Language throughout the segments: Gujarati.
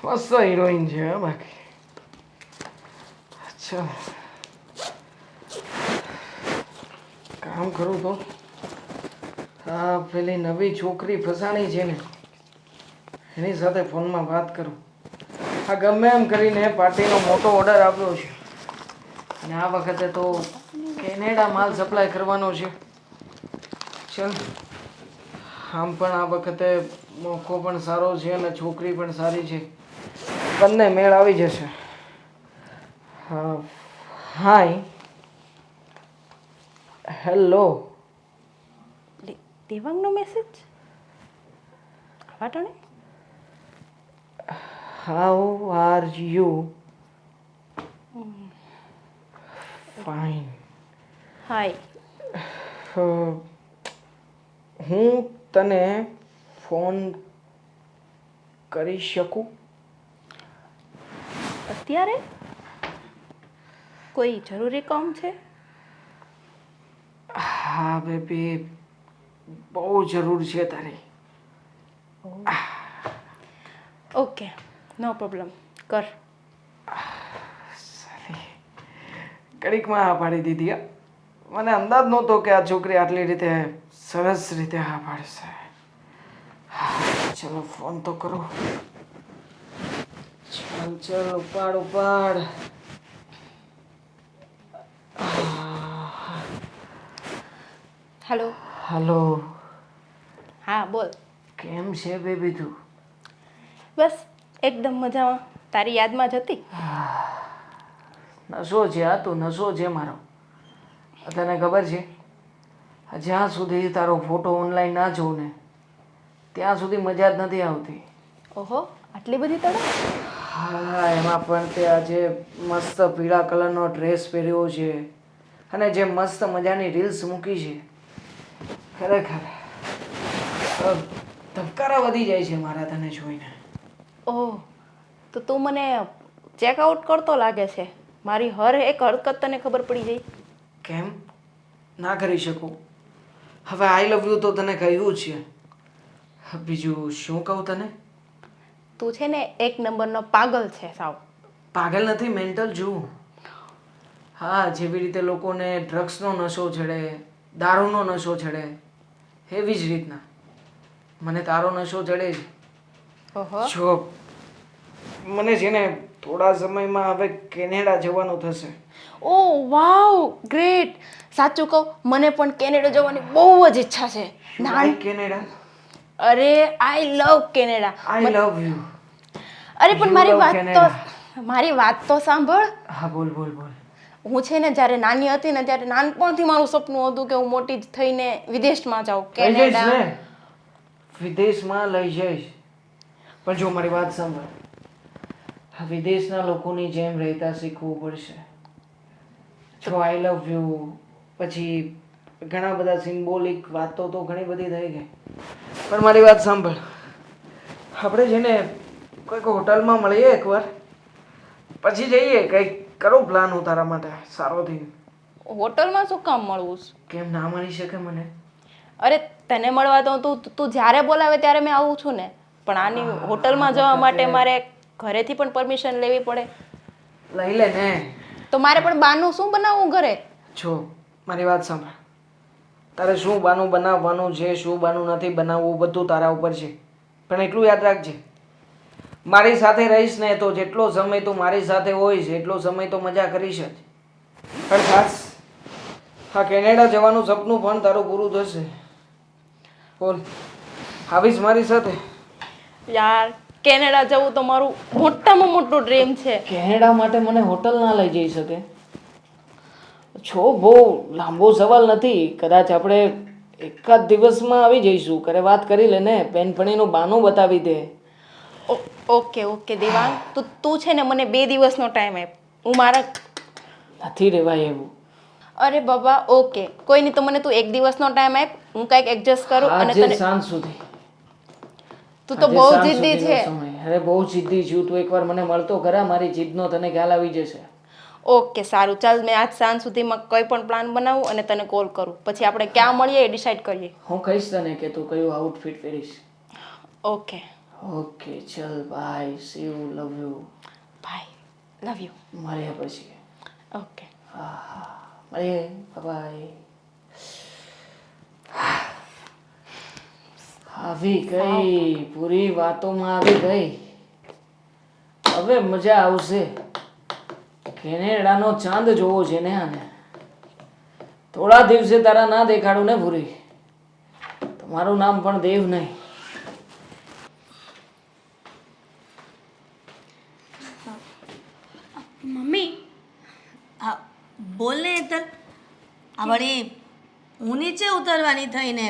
મસ્ત હિરોઈન છે હો બાકી. અચ્છા કામ કરું તો હા પેલી નવી છોકરી ફસાણી છે ને એની સાથે ફોનમાં વાત કરું. હા ગમે એમ કરીને પાર્ટીનો મોટો ઓર્ડર આપ્યો છે અને આ વખતે તો કેનેડા માલ સપ્લાય કરવાનો છે. ચાલ આમ પણ આ વખતે મોકો પણ સારો છે અને છોકરી પણ સારી છે. બંને મેળ આવી જશે. હા હાય હેલો. દેવાંગનો મેસેજ વાટણે how are you? Fine. Hi. હું તને ફોન કરી શકું? અત્યારે કોઈ જરૂરી કામ છે? હા બેબી બહુ જરૂર છે તારી. ઓકે નો પ્રોબ્લેમ કર. ઘડીકમાં હા પાડી દીધી હા. મને અંદાજ નહોતો કે આ છોકરી આટલી રીતે સરસ રીતે હા પાડશે. ચલો ફોન તો કરો. ચાલ ચાલ ઉપાડ ઉપાડ. હાલો. હલો. હા બોલ. કેમ છે બેબી તું? બસ એકદમ મજામાં. તારી યાદમાં જ હતી. નશો છે આ તો નશો છે મારો. તને ખબર છે જ્યાં સુધી તારો ફોટો ઓનલાઈન ના જોઉં ને ત્યાં સુધી મજા જ નથી આવતી. ઓહો આટલી બધી તડપ. હા એમાં પણ તે આજે મસ્ત પીળા કલરનો ડ્રેસ પહેર્યો છે અને જે મસ્ત મજાની રીલ્સ મૂકી છે ખરેખર ધબકારા વધી જાય છે મારા તને જોઈને. ઓહ તો તું મને ચેકઆઉટ કરતો લાગે છે. મારી હર એક હરકત તને ખબર પડી ગઈ. કેમ ના કરી શકું? હવે આઈ લવ યુ તો તને કહ્યું છે. બીજું શું કહું તને? તું છે ને એક નંબરનો પાગલ છે સાવ. પાગલ નથી મેન્ટલ છું. હા જેવી રીતે લોકોને ડ્રગ્સનો નશો ચડે દારૂનો નશો ચડે એવી જ રીતના મને તારો નશો ચડે છે. ઓહો જો મને છે ને થોડા સમયમાં હવે કેનેડા જવાનું થશે. ઓહ વાવ ગ્રેટ. સાચું કહું મને પણ કેનેડા જવાની બહુ જ ઈચ્છા છે. You like Canada? અરે આઈ લવ કેનેડા. I love you. અરે પણ યુ લવ કેનેડા. મારી વાત તો સાંભળ. હા બોલ બોલ બોલ. હું છે ને જ્યારે નાની હતી ને ત્યારે નાનપણથી મારું સપનું હતું કે હું મોટી થઈને વિદેશમાં જાઉં લઈ જઈશ કેનેડા. ને વિદેશમાં લઈ જઈશ પણ જો મારી વાત સાંભળ વિદેશના લોકોની જેમ રહેતા શીખવું પડશે. જો આઈ લવ યુ પછી ઘણા બધા સિમ્બોલિક વાતો તો ઘણી બધી થઈ ગઈ પણ મારી વાત સાંભળ આપણે છે ને કોઈક હોટલમાં મળીએ એકવાર પછી જઈએ કંઈક કરું પ્લાન હું તારા માટે સારો થઈને. હોટલમાં શું કામ મળવું? કેમ ના મળી શકે મને? અરે તને મળવા તો તું જ્યારે બોલાવે ત્યારે મેં આવું છું ને પણ આની હોટલમાં જવા માટે મારે ઘરેથી પણ પરમિશન લેવી પડે. લઈ લે ને. તો મારે પણ બાનું શું બનાવવું ઘરે? જો મારી વાત સાંભળ તારે શું બાનું બનાવવાનું છે શું બાનું નથી બનાવવું બધું તારા ઉપર છે પણ એટલું યાદ રાખજે મારી સાથે રહીશ ને તો જેટલો સમય તું મારી સાથે હોઈશ એટલો સમય તો મજા કરીશ જ પણ ખાસ હા કેનેડા જવાનું સપનું પણ તારું પૂરું થશે. બોલ આવીશ મારી સાથે? યાર કેનેડા જવું તો મારું મોટામાં મોટું ડ્રીમ છે. કેનેડા માટે મને હોટલ ના લઈ જઈ શકે? છો બહુ લાંબો સવાલ નથી કદાચ આપણે એકાદ દિવસમાં આવી જઈશું ઘરે વાત કરી લે ને બેનપણીનું બાનું બતાવી દે. ઓકે ઓકે દેવાંગ તું છે ને મને 2 દિવસનો ટાઈમ આપ. હું મારા નથી રહેવાય એવું. અરે બાબા ઓકે કોઈ નહીં તો મને તું 1 દિવસનો ટાઈમ આપ હું કંઈક એડજસ્ટ કરું અને આજે તને. સાંજ સુધી. તું તો આજે બહુ સાંજ જિદ્દી સુધીનો છે. સમય. અરે બહુ જિદ્દી છું તું એકવાર મને મળતો ખરા મારી જીદનો તને ખ્યાલ આવી જશે. ઓકે સારું ચાલ મેં આજ સાંજ સુધીમાં કોઈ પણ પ્લાન બનાવું અને તને કોલ કરું પછી આપણે ક્યાં મળીએ એ ડિસાઈડ કરીએ. હું કહીશ તને કે તું કયું આઉટફિટ પહેરીશ. ઓકે ઓકે ચલ bye see you love you bye, love you. મળીએ પછી. ઓકે. મળીએ બાય. આવી ગઈ પૂરી વાતોમાં આવી ગઈ. હવે મજા આવશે. કેનેડાનો ચાંદ જોવો છે ને આને. થોડા દિવસે તારા ના દેખાડું ને પૂરી, તમારું નામ પણ દેવ નહીં. મમ્મી હા બોલ ને હેતલ. આ વળી હું નીચે ઉતરવાની થઈને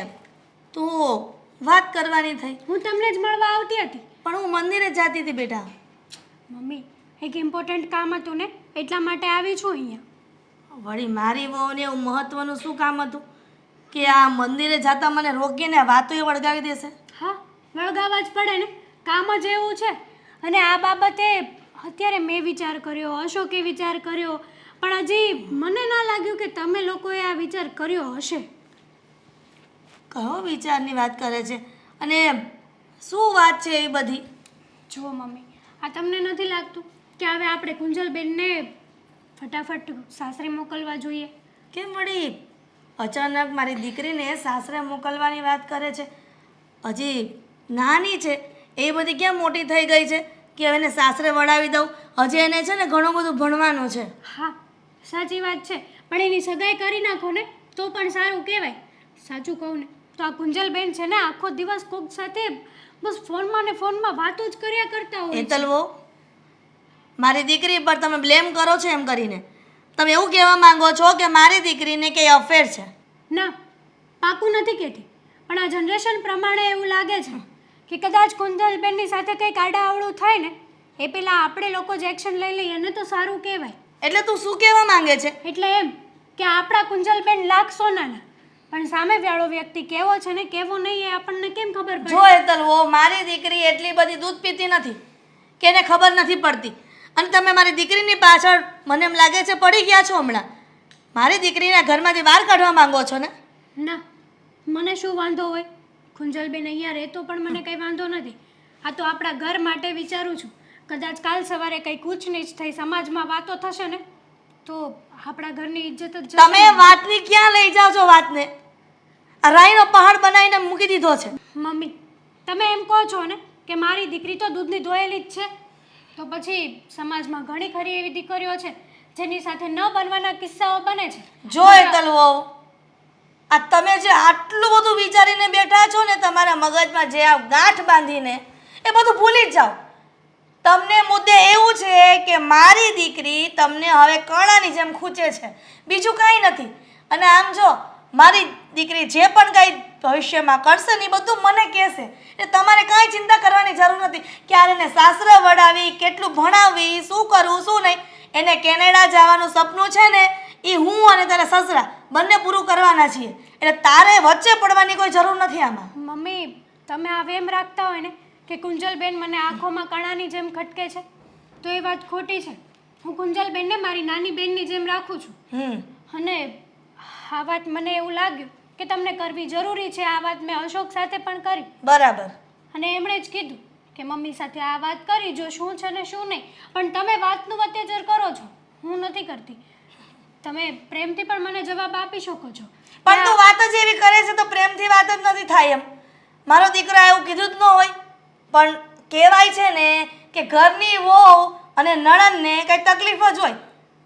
તું વાત કરવાની થઈ. હું તમને જ મળવા આવતી હતી. પણ હું મંદિરે જતી હતી બેટા. મમ્મી એક ઇમ્પોર્ટન્ટ કામ હતું ને એટલા માટે આવી છું અહીંયા. વળી મારી વહુને એવું મહત્વનું શું કામ હતું કે આ મંદિરે જતા મને રોકીને વાતો એ વળગાવી દેશે? હા વળગાવા જ પડે ને, કામ જ એવું છે. અને આ બાબતે અત્યારે મેં વિચાર કર્યો, અશોકે વિચાર કર્યો, પણ હજી મને ના લાગ્યું કે તમે લોકોએ આ વિચાર કર્યો હશે. કયો વિચારની વાત કરે છે અને શું વાત છે એ બધી? જુઓ મમ્મી, આ તમને નથી લાગતું કે હવે આપણે કુંજલબેનને ફટાફટ સાસરે મોકલવા જોઈએ? કેમ વળી અચાનક મારી દીકરીને સાસરે મોકલવાની વાત કરે છે? હજી નાની છે, એ બધી ક્યાં મોટી થઈ ગઈ છે કે હવે એને સાસરે વળાવી દઉં? હજી એને છે ને ઘણું બધું ભણવાનું છે. હા સાચી વાત છે, પણ એની સગાઈ કરી નાખો ને તો પણ સારું કહેવાય. સાચું કહું ને તો આ કુંજલબેન છે ને આખો દિવસ કોક સાથે બસ ફોનમાં ને ફોનમાં વાતો જ કર્યા કરતા હોય છે. હેતલવો, મારી દીકરી પર તમે બ્લેમ કરો છો એમ કરીને તમે એવું કહેવા માંગો છો કે મારી દીકરીને કંઈ અફેર છે? ના, પાકું નથી કહેતી, પણ આ જનરેશન પ્રમાણે એવું લાગે છે કે કદાચ કુંજલબેનની સાથે કંઈક આડાઅવળું થાય ને એ પહેલાં આપણે લોકો જ એક્શન લઈ લઈએ ને તો સારું કહેવાય. એટલે તું શું કહેવા માંગે છે? એટલે એમ કે આપણા કુંજલબેન લાખ સોનાના, પણ સામે વાળો વ્યક્તિ કેવો છે ને કેવો નહીં એ આપણને કેમ ખબર પડે? જો હેતલવો, મારી દીકરી એટલી બધી દૂધ પીતી નથી કે એને ખબર નથી પડતી. અને તમે મારી દીકરીની પાછળ મને એમ લાગે છે પડી ગયા છો હમણાં. મારી દીકરીને ઘરમાંથી બહાર કાઢવા માંગો છો ને? ના, મને શું વાંધો હોય? કુંજલબેન અહીંયા રહેતો પણ મને કંઈ વાંધો નથી. આ તો આપણા ઘર માટે વિચારું છું. કદાચ કાલ સવારે કંઈક ઊંચ નીચ થઈ સમાજમાં વાતો થશે ને તો આપણા ઘરની ઇજ્જત જ જશે. તમે વાતની ક્યાં લઈ જાઓ છો વાતને? આ રાઈનો પહાડ બનાવીને મૂકી દીધો છે. મમ્મી તમે એમ કહો છો ને કે મારી દીકરી તો દૂધની ધોયેલી જ છે, તો પછી સમાજમાં ઘણી ખરી એવી દીકરીઓ છે જેની સાથે ન બનવાના કિસ્સાઓ બને છે. જો હેતલવો, આ તમે જે આટલું બધું વિચારીને બેઠા છો ને તમારા મગજમાં જે આ ગાંઠ બાંધીને એ બધું ભૂલી જ જાઓ. તમને મુદ્દે એવું છે કે મારી દીકરી તમને હવે કણાની જેમ ખૂંચે છે, બીજું કાંઈ નથી. અને આમ જો મારી દીકરી જે પણ કાંઈ ભવિષ્યમાં કરશે ને એ બધું મને કહેશે, એટલે તમારે કાંઈ ચિંતા કરવાની જરૂર નથી. ક્યારે એને સાસરે વળાવી, કેટલું ભણાવવી, શું કરવું શું નહીં. એને કેનેડા જવાનું સપનું છે ને એ હું અને તારા સસરા બંને પૂરું કરવાના છીએ, એટલે તારે વચ્ચે પડવાની કોઈ જરૂર નથી આમાં. મમ્મી તમે આ વેમ રાખતા હોય ને કે કુંજલબેન મને આંખોમાં કણાની જેમ ખટકે છે તો એ વાત ખોટી છે. હું કુંજલબેનને મારી નાની બેનની જેમ રાખું છું. અને આ વાત મને એવું લાગ્યું કે તમને કરવી જરૂરી છે. આ વાત મેં અશોક સાથે પણ કરી. બરાબર. અને એમણે જ કીધું કે મમ્મી સાથે આ વાત કરી જો શું છે ને શું નહીં. પણ તમે વાતનું અત્યાચાર કરો છો, હું નથી કરતી. તમે પ્રેમથી પણ મને જવાબ આપી શકો છો. પણ તું વાત જ એવી કરે છે તો પ્રેમથી વાત જ નથી થાય એમ. મારો દીકરો એવું કીધું જ ન હોય, પણ કહેવાય છે ને કે ઘરની વહુ અને નણંદને કંઈ તકલીફ જ હોય.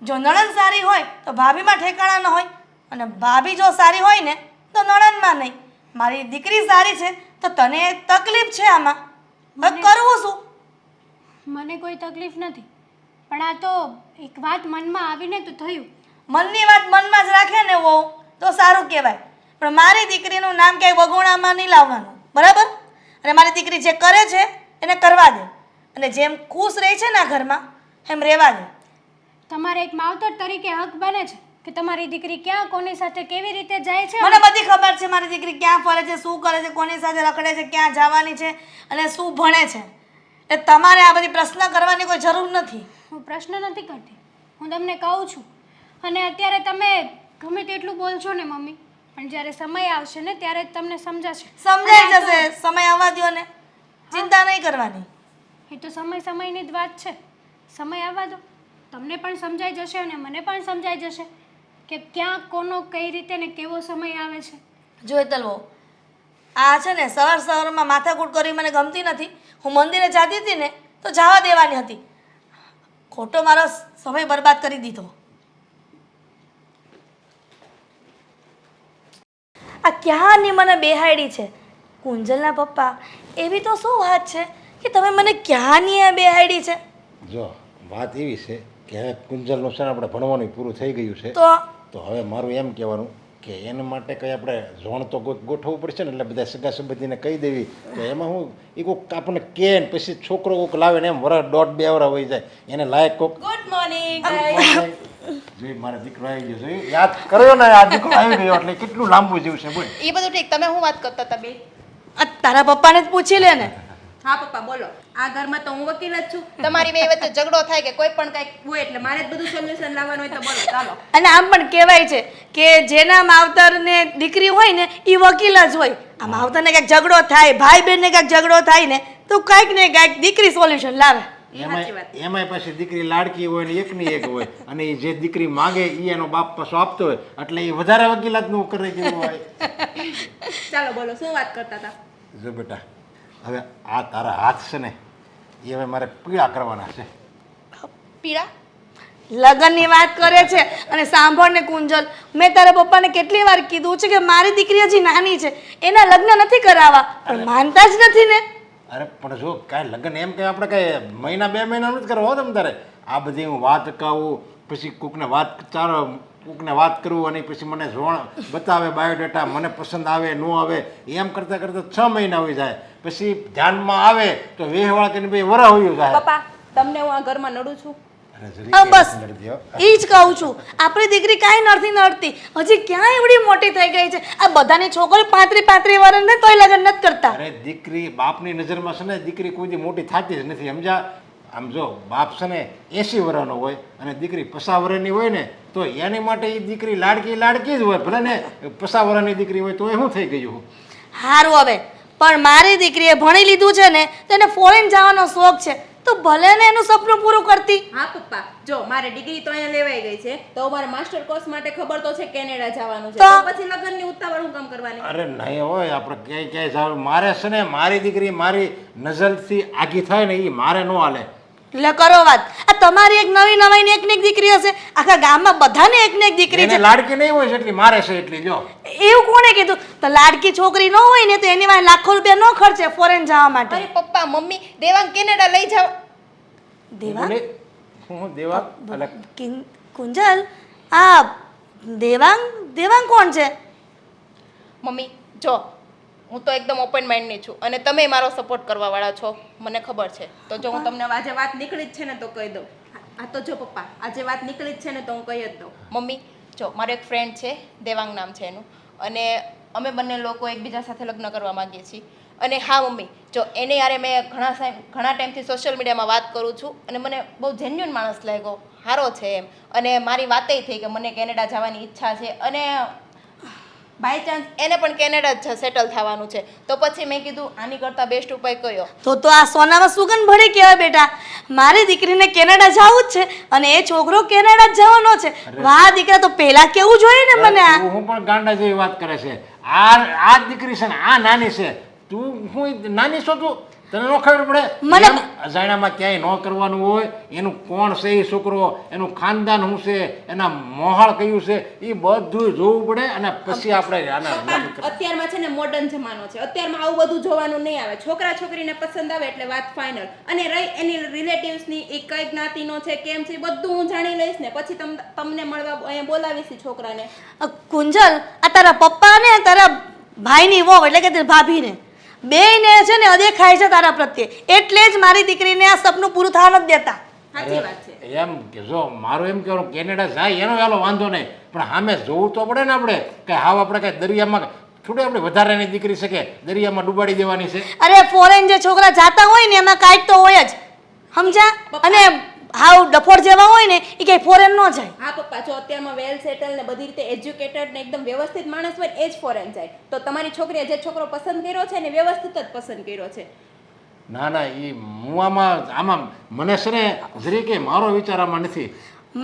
જો નણંદ સારી હોય તો ભાભીમાં ઠેકાણા ન હોય, અને ભાભી જો સારી હોય ને તો નણંદમાં નહીં. મારી દીકરી સારી છે તો તને તકલીફ છે આમાં, કરવું શું? મને કોઈ તકલીફ નથી, પણ આ તો એક વાત મનમાં આવીને તો થયું. મનની વાત મનમાં જ રાખે ને વહુ તો સારું કહેવાય. પણ મારી દીકરીનું નામ ક્યાંય વગોણામાં નહીં લાવવાનું, બરાબર? અને મારી દીકરી જે કરે છે એને કરવા દે, અને જેમ ખુશ રહે છે ને આ ઘરમાં એમ રહેવા દે. તમારે એક માવતર તરીકે હક બને છે કે તમારી દીકરી ક્યાં કોની સાથે કેવી રીતે જાય છે. મને બધી ખબર છે મારી દીકરી ક્યાં ફરે છે, શું કરે છે, કોની સાથે રખડે છે, ક્યાં જવાની છે અને શું ભણે છે. એટલે તમારે આ બધી પ્રશ્ન કરવાની કોઈ જરૂર નથી. હું પ્રશ્ન નથી કરતી, હું તમને કહું છું. અને અત્યારે તમે ગમે તેટલું બોલશો ને મમ્મી, પણ જ્યારે સમય આવશે ને ત્યારે જ તમને સમજાશે. સમજાઈ જશે, સમય આવવા દો ને. ચિંતા નહીં કરવાની. એ તો સમયની જ વાત છે. સમય આવવા દો, તમને પણ સમજાઈ જશે અને મને પણ સમજાઈ જશે કે ક્યાં કોનો કઈ રીતે ને કેવો સમય આવે છે. જો હેતલ આ છે ને સવારમાં માથાકૂટ કરી મને ગમતી નથી. હું મંદિરે જતી હતી ને તો જવા દેવાની હતી. ખોટો મારો સમય બરબાદ કરી દીધો. આ ક્યાંની મને બેહાડી છે કુંજલના પપ્પા. એવી તો શું વાત છે કે તમે મને ક્યાંની આ બેહાડી છે? જો વાત એવી છે કે હવે કુંજલનું છે ને આપણે ભણવાનું પૂરું થઈ ગયું છે તો હવે મારું એમ કહેવાનું કે એના માટે કંઈ આપણે ઝોણ તો ગોઠવવું પડશે ને, એટલે બધા સગા સંબંધીને કહી દેવી. તો એમાં હું એ કોઈક આપણને કહે ને પછી છોકરો કોઈક લાવે ને એમ વરસ 1.5-2 વરસ હોઈ જાય એને લાયક કોઈક. Good morning. જોઈ મારો દીકરો આવી ગયો છે, યાદ કર્યો ને આ દીકરો આવી ગયો એટલે કેટલું લાંબુ જેવું છે બોલ. એ બધું ઠીક, તમે શું વાત કરતા હતા બે? તારા પપ્પાને જ પૂછી લે ને. હા પપ્પા બોલો. આ ઘરમાં તો હું વકીલ જ છું. તમારી બે વચ્ચે ઝઘડો થાય કે કોઈ પણ કંઈક હોય એટલે મારે જ બધું સોલ્યુશન લાવવાનું હોય તો બોલો ચાલો. અને આમ પણ કહેવાય છે કે જેના માવતરને દીકરી હોય ને એ વકીલ જ હોય. આ માવતરને કંઈક ઝઘડો થાય, ભાઈ બહેનને કંઈક ઝઘડો થાય ને તો કંઈક ને કંઈક દીકરી સોલ્યુશન લાવે. એમાંય પછી દીકરી લાડકી હોય ને એકની એક હોય અને એ જે દીકરી માંગે એ એનો બાપ પાછો આપતો હોય એટલે એ વધારે વકીલાતનું કરે જેવું હોય. ચાલો બોલો શું વાત કરતા હતા? જો બેટા હવે આ તારા હાથ છે ને એ હવે મારે પીળા કરવાના છે. પીળા? લગ્નની વાત કરે છે અને સાંભળ ને કુંજલ, મેં તારા પપ્પાને કેટલી વાર કીધું છે કે મારી દીકરી હજી નાની છે, એના લગ્ન નથી કરાવવા, પણ માનતા જ નથી ને. અરે પણ જો કાંઈ લગ્ન એમ કંઈ આપણે કાંઈ મહિના 2 મહિના નથી કરવા હો તમ તારે. આ બધી હું વાત કહું પછી કોકને વાત કરવું અને પછી મને જોણ બતાવે બાયોડેટા, મને પસંદ આવે ન આવે એમ કરતાં કરતાં 6 મહિના હોઈ જાય. પછી ધ્યાનમાં આવે તો વેહવાળ કરીને ભાઈ વરા હોયું જાય. પપ્પા તમને હું આ ઘરમાં નડું છું? બસ એ જ કહું છું, આપણી દીકરી કાંઈ નથી નડતી, હજી ક્યાં એવડી મોટી થઈ ગઈ છે. આ બધાની છોકરી 35 વર્ષ ને તોય લગ્ન નથી કરતા. અરે દીકરી બાપની નજરમાં છે ને દીકરી કોઈ દી મોટી થતી જ નથી સમજા. આમ જો બાપ છે ને 80 વર્ષનો હોય અને દીકરી 50 વર્ષની હોય ને તો એની માટે એ દીકરી લાડકી જ હોય. ભલે ને 50 વર્ષની દીકરી હોય તો એ શું થઈ ગયું? સારું હવે પણ મારી દીકરીએ ભણી લીધું છે ને તેને ફોરેન જવાનો શોખ છે તો ભલે ને એનું સપનું પૂરું કરતી. હા પપ્પા જો મારે ડિગ્રી તો અહીંયા લેવાઈ ગઈ છે તો મારે માસ્ટર કોર્સ માટે ખબર તો છે કેનેડા જવાનું છે તો પછી લગ્નની ઉતાવળ હું કામ કરવાની? અરે નહીં હોય આપણે ક્યાંય જાવ. મારે છે ને મારી દીકરી મારી નજરથી આગી થાય ને એ મારે ન હાલે. એટલે કરો વાત. આ તમારી એક નવી એકને એક દીકરી હશે, આખા ગામમાં બધાને એકને એક દીકરી છે. લાડકી નહીં હોય એટલી મારે છે એટલી. જો એવું કોણે કીધું? તો લાડકી છોકરી ન હોય ને તો એની વાંહે લાખો રૂપિયા ન ખર્ચે ફોરેન જવા માટે. અરે પપ્પા મમ્મી દેવાંગ કેનેડા લઈ જાવ. દેવાંગ? હું દેવાંગ? કુંજલ આ દેવાંગ કોણ છે? મમ્મી જો હું તો એકદમ ઓપન માઇન્ડની છું અને તમે મારો સપોર્ટ કરવાવાળા છો મને ખબર છે. તો જો હું તમને આજે વાત નીકળી જ છે ને તો કહી દઉં. આ તો જો પપ્પા આજે વાત નીકળી જ છે ને તો હું કહી જ દઉં. મમ્મી જો મારો એક ફ્રેન્ડ છે દેવાંગ નામ છે એનું અને અમે બંને લોકો એકબીજા સાથે લગ્ન કરવા માંગીએ છીએ. અને હા મમ્મી જો એને યારે મેં ઘણા ટાઈમથી સોશિયલ મીડિયામાં વાત કરું છું અને મને બહુ જેન્યુઅન માણસ લાગ્યો, સારો છે એમ. અને મારી વાતેય થઈ કે મને કેનેડા જવાની ઈચ્છા છે અને બાય ચાન્સ એને પણ કેનેડા જ સેટલ થવાનું છે. તો પછી મેં કીધું આની કરતાં બેસ્ટ ઉપાય કયો? તો આ સોનામાં સુગંધ ભળી કહેવાય બેટા. મારી દીકરીને કેનેડા જવું જ છે અને એ છોકરો કેનેડા જ જવાનો છે. વાહ દીકરા, તો પહેલા કેવું જોઈએ ને મને. હું પણ ગાંડા જેવી વાત કરે છે. આ દીકરી છે ને આ નાની છે, તું હું નાની છો તું તને ન ખબર પડે? મને અજાણ્યામાં ક્યાંય ન કરવાનું હોય. એનું કોણ છે એ છોકરો, એનું ખાનદાન શું છે, એના મોહાળ કયું છે એ બધું જોવું પડે અને પછી આપણે અત્યારમાં છે ને મોડર્ન જમાનો છે, અત્યારમાં આવું બધું જોવાનું નહીં આવે. છોકરા છોકરીને પસંદ આવે એટલે વાત ફાઇનલ. અને રહી એની રિલેટિવ્સની એ કઈ જ્ઞાતિનો છે કેમ છે બધું હું જાણી લઈશ ને પછી તમને મળવા અહીંયા બોલાવીશ છોકરાને. કુંજલ આ તારા પપ્પા ને તારા ભાઈની વહુ એટલે કે ભાભીને બેયને છે ને અદેખાય છે તારા પ્રત્યે, એટલે જ મારી દીકરીને આ સપનું પૂરું થવા નથી દેતા. સાચી વાત છે. એમ કે જો મારું એમ કહેવાનું કેનેડા જાય એનો વાલો વાંધો નહીં, પણ સામે જોવું તો પડે ને આપણે કે હાવ આપણે કઈ દરિયામાં થોડી આપણે વધારાની દીકરી છે કે દરિયામાં ડૂબાડી દેવાની છે. અરે ફોરેન જે છોકરા જાતા હોય ને એમાં કાંઈક તો હોય જ, સમજા? અને હાવ ડફોડ જેવા હોય ને એ કઈ ફોરેન ન જાય. હા પપ્પા જો અત્યારમાં વેલ સેટલ ને બધી રીતે એજ્યુકેટેડ ને એકદમ વ્યવસ્થિત માણસ હોય એ જ ફોરેન જાય. તો તમારી છોકરીએ જે છોકરો પસંદ કર્યો છે ને વ્યવસ્થિત જ પસંદ કર્યો છે. ના ના એ હું આમાં મને છે ને જરી કે મારો વિચાર આમાં નથી.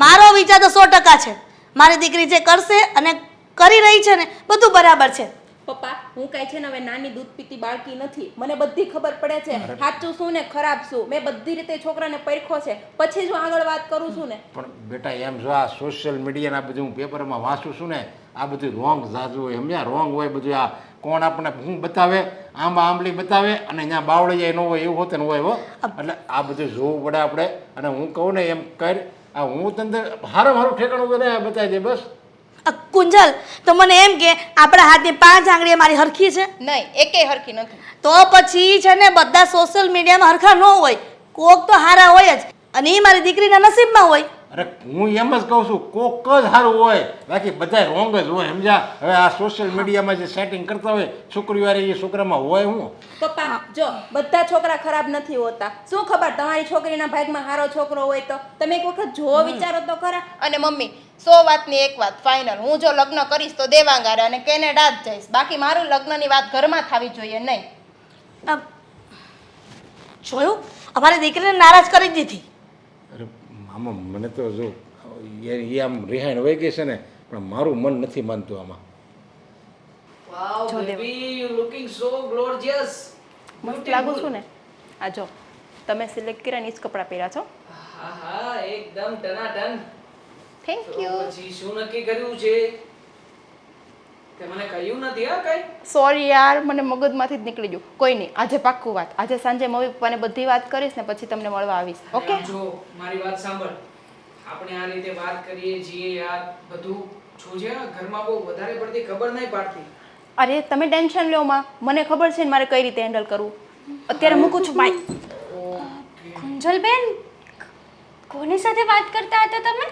મારો વિચાર તો 100% છે. મારી દીકરી જે કરશે અને કરી રહી છે ને બધું બરાબર છે. પપ્પા હું કઈ છે ને હવે નાની દૂધ પીતી બાળકી નથી. મને બધી ખબર પડે છે સાચું શું ને ખરાબ શું. મેં બધી રીતે છોકરાને પરખો છે, પછી જ હું આગળ વાત કરું છું ને. પણ બેટા એમ જો આ સોશિયલ મીડિયાના બધું હું પેપરમાં વાંચું છું ને, આ બધું રોંગ જાજુ હોય, સમજ્યા? રોંગ હોય બધું. આ કોણ આપણને શું બતાવે, આંબા આંબલી બતાવે અને અહીંયા બાવળી જાય ન હોય એવું હોતે ને હોય હો. એટલે આ બધું જોવું પડે આપણે. અને હું કહું ને એમ કર, આ હું તને મારું ઠેકાણું કરે બતાવી દે બસ. કુંજલ તો મને એમ કે આપણા હાથની 5 આંગળીએ મારી હરખી છે? નહીં, એકેય હરખી નથી. તો પછી છે ને બધા સોશિયલ મીડિયામાં હરખા ન હોય, કોક તો હારા હોય જ, અને એ મારી દીકરીના નસીબમાં હોય. અરે હું એમ જ કહું છું, કોક જ સારું હોય, બાકી બધા રોંગ જ હોય, સમજ્યા? હવે આ સોશિયલ મીડિયામાં જે સેટિંગ કરતા હોય છોકરીઓ એ છોકરામાં હોય હું. પપ્પા જો બધા છોકરા ખરાબ નથી હોતા. શું ખબર તમારી છોકરીના ભાગમાં સારો છોકરો હોય તો તમે એક વખત જોવો, વિચારો તો ખરા. અને મમ્મી 100 વાતની એક વાત ફાઇનલ, હું જો લગ્ન કરીશ તો દેવાંગારે અને કેનેડા જ જઈશ. બાકી મારું લગ્નની વાત ઘરમાં થવી જોઈએ નહીં. જોયું, અમારી દીકરીને નારાજ કરી દીધી. અરે મામા મને તો જો એ આમ રિહાઈન વહી ગઈ છે ને, પણ મારું મન નથી માનતું આમાં. Wow baby, you looking so glorious. મસ્ત લાગુ છું ને? આ જો તમે સિલેક્ટ કર્યા ને જ કપડાં પહેર્યા છો. હા હા, એકદમ ટનાટન. Thank you. પછી શું નક્કી કર્યું છે? તે મને કહ્યું નથી હા કઈ. સોરી યાર, મને મગજમાંથી જ નીકળી ગયું. કોઈ નહીં, આજે પાક્કું વાત. આજે સાંજે મમ્મી પપ્પાને બધી વાત કરીશ ને પછી તમને મળવા આવીશ. ઓકે? જો મારી વાત સાંભળ, આપણે આ રીતે વાત કરીએ છીએ યાર, બધું જોજે ઘરમાં બહુ વધારે પડતી ખબર નહીં પાડતી. અરે તમે ટેન્શન લ્યો માં, મને ખબર છે ને મારે કઈ રીતે હેન્ડલ કરવું. અત્યારે મૂકું છું બાય. કુંજલબેન, કોની સાથે વાત કરતા હતા તમે?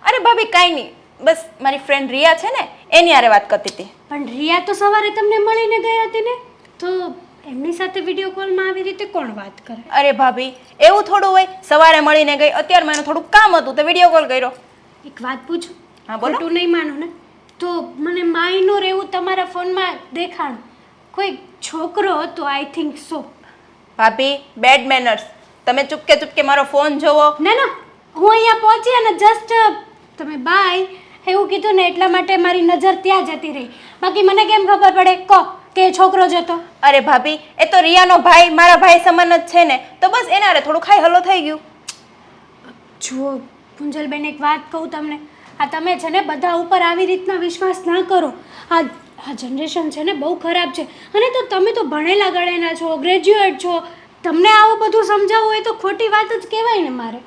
અરે ભાભી કાંઈ નહીં, બસ મારી ફ્રેન્ડ રિયા છે ને એની હારે વાત કરતી હતી. પણ રિયા તો સવારે તમને મળીને ગઈ હતી ને, તો એમની સાથે વિડીયો કોલમાં આવી રીતે કોણ વાત કરે? અરે ભાભી એવું થોડું હોય, સવારે મળીને ગઈ, અત્યારે મને થોડુંક કામ હતું તો વિડીયો કોલ કર્યો. એક વાત પૂછું? હા બોલો. ખોટું નહીં માનો ને તો મને માયનું રહેવું તમારા ફોનમાં દેખાણ કોઈ છોકરો હતો, આઈ થિંક સો. ભાભી બેડ મેનર્સ, તમે ચૂપકે ચૂપકે મારો ફોન જોવો. ના ના, હું અહીંયા પહોંચી અને જસ્ટ તમે બાય એવું કીધું ને એટલા માટે મારી નજર ત્યાં જતી રહી. બાકી મને કેમ ખબર પડે કહો કે છોકરો જતો? અરે ભાભી એ તો રિયાનો ભાઈ મારા ભાઈ સમાન જ છે ને, તો બસ એના હારે થોડું ખાઈ હલો થઈ ગયું. જુઓ કુંજલબેન, એક વાત કહું તમને, આ તમે છે ને બધા ઉપર આવી રીતના વિશ્વાસ ના કરો. આ જનરેશન છે ને બહુ ખરાબ છે. અને તો તમે તો ભણેલા ગણેલા છો, ગ્રેજ્યુએટ છો, તમને આવું બધું સમજાવવું હોય તો ખોટી વાત જ કહેવાય ને મારે.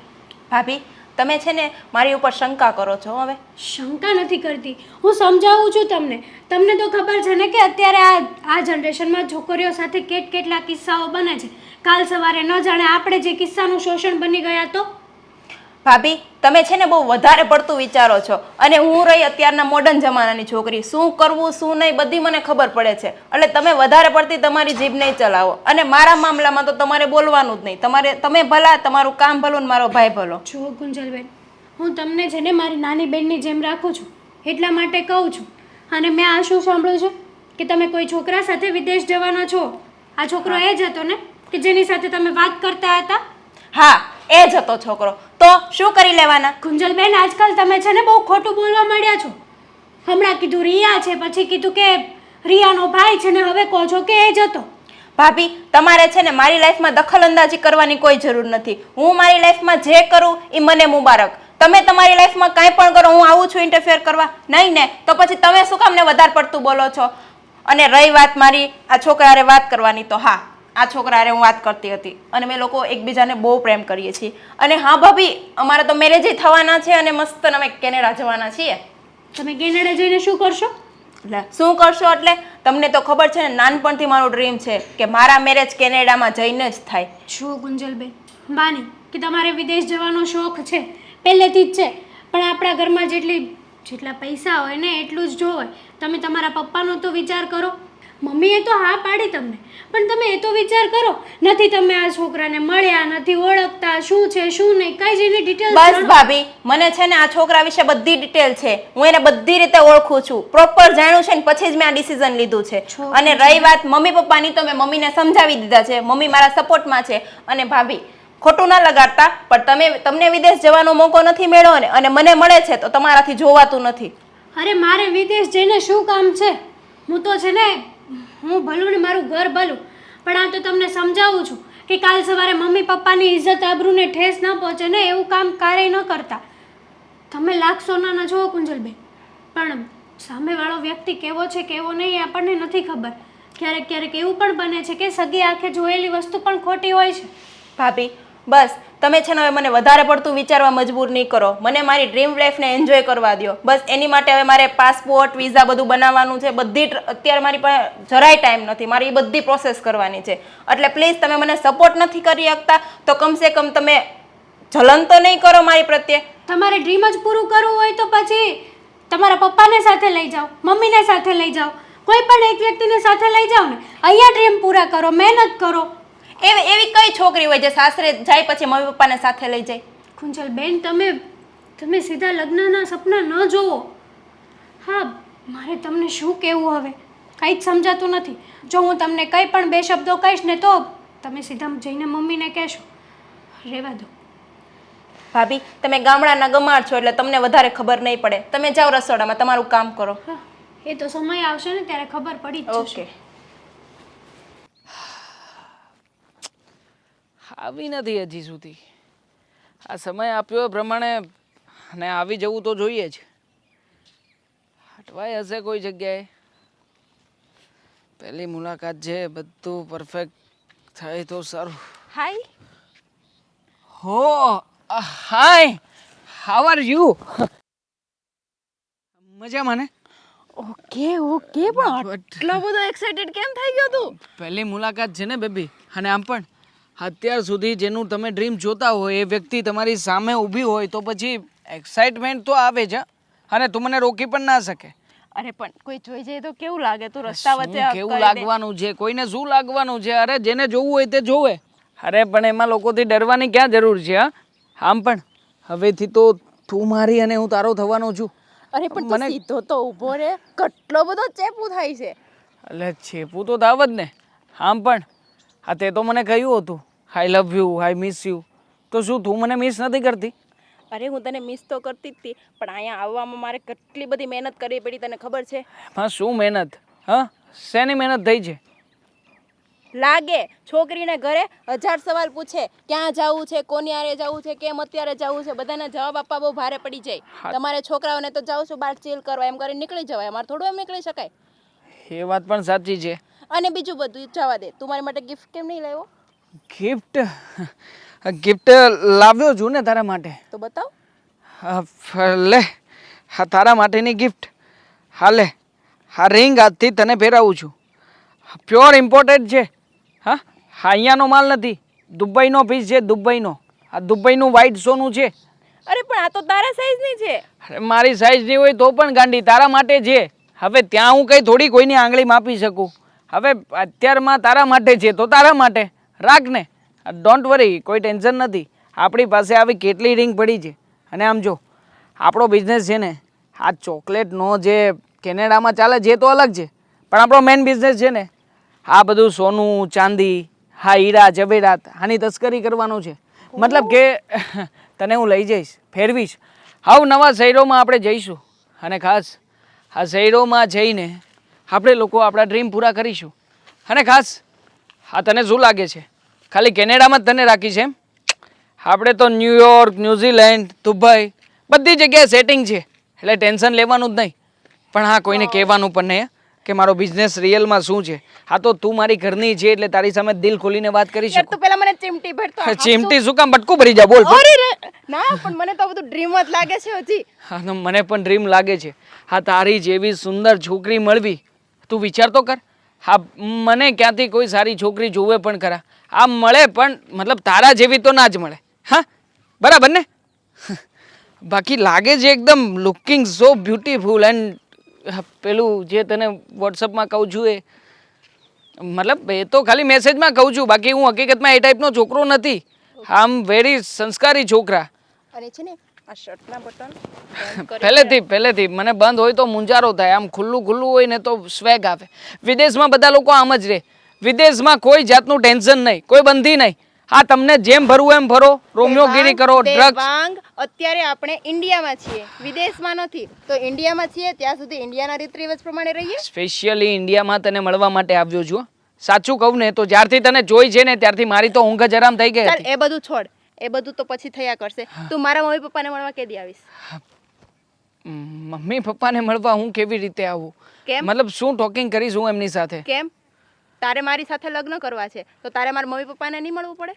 ભાભી તમે છે ને મારી ઉપર શંકા કરો છો. હવે શંકા નથી કરતી, હું સમજાવું છું તમને. તમને તો ખબર છે ને કે અત્યારે આ જનરેશનમાં છોકરીઓ સાથે કેટલા કિસ્સાઓ બને છે. કાલ સવારે ન જાણે આપણે જે કિસ્સાનું શોષણ બની ગયા તો. ભાભી તમે છે ને બહુ વધારે પડતું વિચારો છો, અને હું રહી અત્યારના મોડર્ન જમાનાની છોકરી, શું કરવું શું નહીં બધી મને ખબર પડે છે. એટલે તમે વધારે પડતી તમારી જીભ નહીં ચલાવો, અને મારા મામલામાં તો તમારે બોલવાનું જ નહીં. તમે ભલા, તમારું કામ ભલું ને મારો ભાઈ ભલો. જો કુંજલબેન, હું તમને છે ને મારી નાની બહેનની જેમ રાખું છું, એટલા માટે કહું છું. અને મેં આ શું સાંભળ્યું છે કે તમે કોઈ છોકરા સાથે વિદેશ જવાના છો? આ છોકરો એ જ હતો ને કે જેની સાથે તમે વાત કરતા હતા? હા એ જ હતો છોકરો. તો શું કરી લેવાના? કુંજલબેન, આજકાલ તમે છે ને બહુ ખોટું બોલવા માંડ્યા છો. હમણાં કીધું રિયા છે, પછી કીધું કે રિયાનો ભાઈ છે, ને હવે કહો છો કે એ જ હતો. ભાભી તમારે છે ને મારી લાઈફમાં દખલ અંદાજી કરવાની કોઈ જરૂર નથી. હું મારી લાઈફમાં જે કરું એ મને મુબારક. તમે તમારી લાઈફમાં કાંઈ પણ કરો, હું આવું છું ઇન્ટરફેર કરવા? નહીં ને, તો પછી તમે શું કામ ને વધારે પડતું બોલો છો? અને રહી વાત મારી આ છોકરા હારે વાત કરવાની, તો હા આ છોકરા હારે હું વાત કરતી હતી, અને મેં લોકો એકબીજાને બહુ પ્રેમ કરીએ છીએ. અને હા ભાભી અમારે તો મેરેજ થવાના છે, અને મસ્ત અમે કેનેડા જવાના છીએ. તમે કેનેડા જઈને શું કરશો? શું કરશો એટલે તમને તો ખબર છે ને, નાનપણથી મારું ડ્રીમ છે કે મારા મેરેજ કેનેડામાં જઈને જ થાય. શું કુંજલબેન, માની કે તમારે વિદેશ જવાનો શોખ છે, પહેલેથી જ છે, પણ આપણા ઘરમાં જેટલા પૈસા હોય ને એટલું જ જોવાય. તમે તમારા પપ્પાનો તો વિચાર કરો. મમ્મીએ તો હા પાડી તમને, પણ તમે એ તો વિચાર કરો. નથી તમે આ છોકરાને મળ્યા, નથી ઓળખતા, શું છે શું નહીં, કઈ જેની ડિટેલ. બસ ભાભી, મને છે ને આ છોકરા વિશે બધી ડિટેલ છે. હું એને બધી રીતે ઓળખું છું, પ્રોપર જાણ્યું છે ને પછી જ મેં આ ડિસિઝન લીધું છે. અને રહી વાત મમ્મી પપ્પાની, તો મેં મમ્મીને સમજાવી દીધા છે. મમ્મી મારા સપોર્ટમાં છે. અને ભાભી, ખોટું ના લગાડતા, પણ તમને વિદેશ જવાનો મોકો નથી મળ્યો ને, અને મને મળે છે તો તમારાથી જોવાતું નથી. અરે મારે વિદેશ જઈને શું કામ છે? હું તો છે ને, હું ભલું ને મારું ઘર ભલું, પણ આ તો તમને સમજાવું છું કે કાલ સવારે મમ્મી પપ્પાની ઇજ્જત આબરૂને ઠેસ ન પહોંચે ને એવું કામ ક્યારેય ન કરતા. તમે લાગશો ના જુઓ કુંજલબેન, પણ સામેવાળો વ્યક્તિ કેવો છે કેવો નહીં આપણને નથી ખબર. ક્યારેક ક્યારેક એવું પણ બને છે કે સગી આંખે જોયેલી વસ્તુ પણ ખોટી હોય છે. ભાભી બસ, તમે છે ને હવે મને વધારે પડતું વિચારવા મજબૂર નહીં કરો. મને મારી ડ્રીમ લાઈફને એન્જોય કરવા દો. બસ એની માટે હવે મારે પાસપોર્ટ, વિઝા બધું બનાવવાનું છે. બધી અત્યારે મારી પાસે જરાય ટાઈમ નથી. મારી એ બધી પ્રોસેસ કરવાની છે. એટલે પ્લીઝ તમે મને સપોર્ટ નથી કરી શકતા તો કમસે કમ તમે જલન તો નહીં કરો મારી પ્રત્યે. તમારે ડ્રીમ જ પૂરું કરવું હોય તો પછી તમારા પપ્પાને સાથે લઈ જાઓ, મમ્મીને સાથે લઈ જાઓ, કોઈ પણ એક વ્યક્તિને સાથે લઈ જાઓ ને. અહીંયા ડ્રીમ પૂરા કરો, મહેનત કરો. એવી કઈ છોકરી હોય જે સાસરે જાય પછી મમ્મી પપ્પાને સાથે લઈ જાય? કુંજલબેન, તમે સીધા લગ્નના સપના ન જોવો. હા, મારે તમને શું કહેવું હવે કંઈ જ સમજાતું નથી. જો હું તમને કંઈ પણ બે શબ્દો કહીશ ને તો તમે સીધા જઈને મમ્મીને કહેશો. રહેવા દો. ભાભી, તમે ગામડાના ગમાડ છો એટલે તમને વધારે ખબર નહીં પડે. તમે જાઓ રસોડામાં, તમારું કામ કરો. હા, એ તો સમય આવશે ને ત્યારે ખબર પડી જ જશે. ઓકે. આવી નથી હજી સુધી. આ સમય આપ્યો એ પ્રમાણે અને આવી જવું તો જોઈએ જ. અટવાય હશે કોઈ જગ્યાએ. પહેલી મુલાકાત છે, બધું પરફેક્ટ થાય તો સારું. હાય. હો હાય, હાઉ આર યુ? મજામાં ને? ઓકે પણ આટલો બધો એક્સાઇટેડ કેમ થઈ ગયો તું? પહેલી મુલાકાત છે ને બેબી. અને આમ પણ અત્યાર સુધી જેનું તમે ડ્રીમ જોતા હોય એ વ્યક્તિ તમારી સામે ઊભી હોય તો પછી એક્સાઇટમેન્ટ તો આવે જ. અને તું મને રોકી પણ ના શકે. અરે પણ કોઈ જોઈ જાય તો કેવું લાગે? તું રસ્તા વચ્ચે શું કેવું લાગવાનું છે? કોઈને શું લાગવાનું છે? અરે જેને જોવું હોય તે જોવે. અરે પણ એમાં લોકોથી ડરવાની ક્યાં જરૂર છે? આમ પણ હવેથી તો તું મારી અને હું તારો થવાનો છું. અરે પણ તું સીધો તો ઊભો રે. કેટલો બધો ચેપુ થાય છે. એટલે ચેપું તો થાવ જ ને. આમ પણ હા, તે તો મને કહ્યું હતું I love you, I miss you. તો શું તું મને મિસ નથી કરતી? અરે હું તને મિસ તો કરતી જ હતી, પણ અહીંયા આવવામાં મારે કેટલી બધી મહેનત કરવી પડી તને ખબર છે? હા, શું મહેનત? હા, શેની મહેનત થઈ છે? લાગે છોકરીને ઘરે 1000 સવાલ પૂછે, ક્યાં જવું છે, કોની આરે જવું છે, કેમ અત્યારે જવું છે, બધાના જવાબ આપવા બહુ ભારે પડી જાય. તમારે છોકરાઓને તો જાઉં છું બહાર ચીલ કરવા એમ કરીને નીકળી જવાય, અમારે થોડું એમ નીકળી શકાય. એ વાત પણ સાચી છે. અને બીજું બધું જવા દે, તું મારી માટે ગિફ્ટ કેમ નહીં લાવ્યો? ગિફ્ટ લાવ્યો છું ને તારા માટે. તો બતાવ. લે, હા તારા માટેની ગિફ્ટ. હા લે, હા રિંગ આજથી તને પહેરાવું છું. પ્યોર ઇમ્પોર્ટેડ છે. હા, અહીંયાનો માલ નથી, દુબઈનો પીસ છે, દુબઈનો. આ દુબઈનું વ્હાઈટ સોનું છે. અરે પણ આ તો તારા સાઈઝની છે. અરે મારી સાઈઝની હોય તો પણ ગાંડી તારા માટે છે. હવે ત્યાં હું કઈ થોડી કોઈની આંગળી માપી શકું. હવે અત્યારમાં તારા માટે છે તો તારા માટે રાખ ને. ડોન્ટ વરી, કોઈ ટેન્શન નથી. આપણી પાસે આવી કેટલી રિંગ પડી છે. અને આમ જો આપણો બિઝનેસ છે ને, આ ચોકલેટનો જે કેનેડામાં ચાલે છે એ તો અલગ છે, પણ આપણો મેઇન બિઝનેસ છે ને આ બધું સોનું ચાંદી, હા હીરા જવેરાત, આની તસ્કરી કરવાનું છે. મતલબ કે તને હું લઈ જઈશ, ફેરવીશ. હાવ નવા શહેરોમાં આપણે જઈશું. અને ખાસ આ શહેરોમાં જઈને આપણે લોકો આપણા ડ્રીમ પૂરા કરીશું. અને ખાસ હા, તને શું લાગે છે ખાલી કેનેડામાં જ તને રાખી છે એમ? આપણે તો ન્યૂયોર્ક, ન્યૂઝીલેન્ડ, દુબઈ બધી જગ્યાએ સેટિંગ છે. એટલે ટેન્શન લેવાનું જ નહીં. પણ હા, કોઈને કહેવાનું પણ નહીં કે મારો બિઝનેસ રિયલમાં શું છે. હા તો તું મારી ઘરની છે એટલે તારી સામે દિલ ખોલીને વાત કરી શકું. તું પેલા મને ચીમટી ભરતો. ચીમટી શું કામ? બટકું ભરી જા. બોલ. ના પણ મને તો બધું ડ્રીમ જ લાગે છે હજી. હા, મને પણ ડ્રીમ લાગે છે. હા, તારી જેવી સુંદર છોકરી મળવી, તું વિચાર તો કર. હા, મને ક્યાંથી કોઈ સારી છોકરી જોવે પણ ખરા. આ મળે પણ મતલબ તારા જેવી તો ના જ મળે. હા, બરાબર ને? બાકી લાગે છે એકદમ લુકિંગ સો બ્યુટીફુલ. એન્ડ પેલું જે તને વોટ્સઅપમાં કહું છું એ મતલબ એ તો ખાલી મેસેજમાં કહું છું, બાકી હું હકીકતમાં એ ટાઈપનો છોકરો નથી. આમ વેરી સંસ્કારી છોકરા. અને છે ને આ શર્ટના બટન પહેલેથી મને બંધ હોય તો મૂંઝારો થાય. આમ ખુલ્લું હોય ને તો સ્વેગ આવે. વિદેશમાં બધા લોકો આમ જ રહે. વિદેશમાં કોઈ જાતનું ટેન્શન નહીં, કોઈ બંધી નહીં. હા, તમને જેમ ભરવું એમ ભરો, રોમિયોગીરી કરો, ડ્રગ્સ. દેવાંગ, અત્યારે આપણે ઇન્ડિયામાં છીએ, વિદેશમાં નથી. તો ઇન્ડિયામાં છીએ ત્યાં સુધી ઇન્ડિયાના રીત રિવાજ પ્રમાણે રહીએ. સ્પેશિયલી ઇન્ડિયામાં તને મળવા માટે આવ્યો છું હો. સાચું કહું ને તો જ્યારથી તને જોઈ છે ને ત્યારથી મારી તો ઊંઘ જ હરામ થઈ ગઈ ચાલ હતી. એ બધું છોડ, એ બધું તો પછી થયા કરશે. તું મારા મમ્મી પપ્પાને મળવા કેદી આવીશ? મમ્મી પપ્પાને મળવા હું કેવી રીતે આવું? કેમ? મતલબ શું ટોકિંગ કરીશ હું એમની સાથે? કેમ? તારે મારી સાથે લગ્ન કરવા છે તો તારે મારા મમ્મી પપ્પાને નહીં મળવું પડે?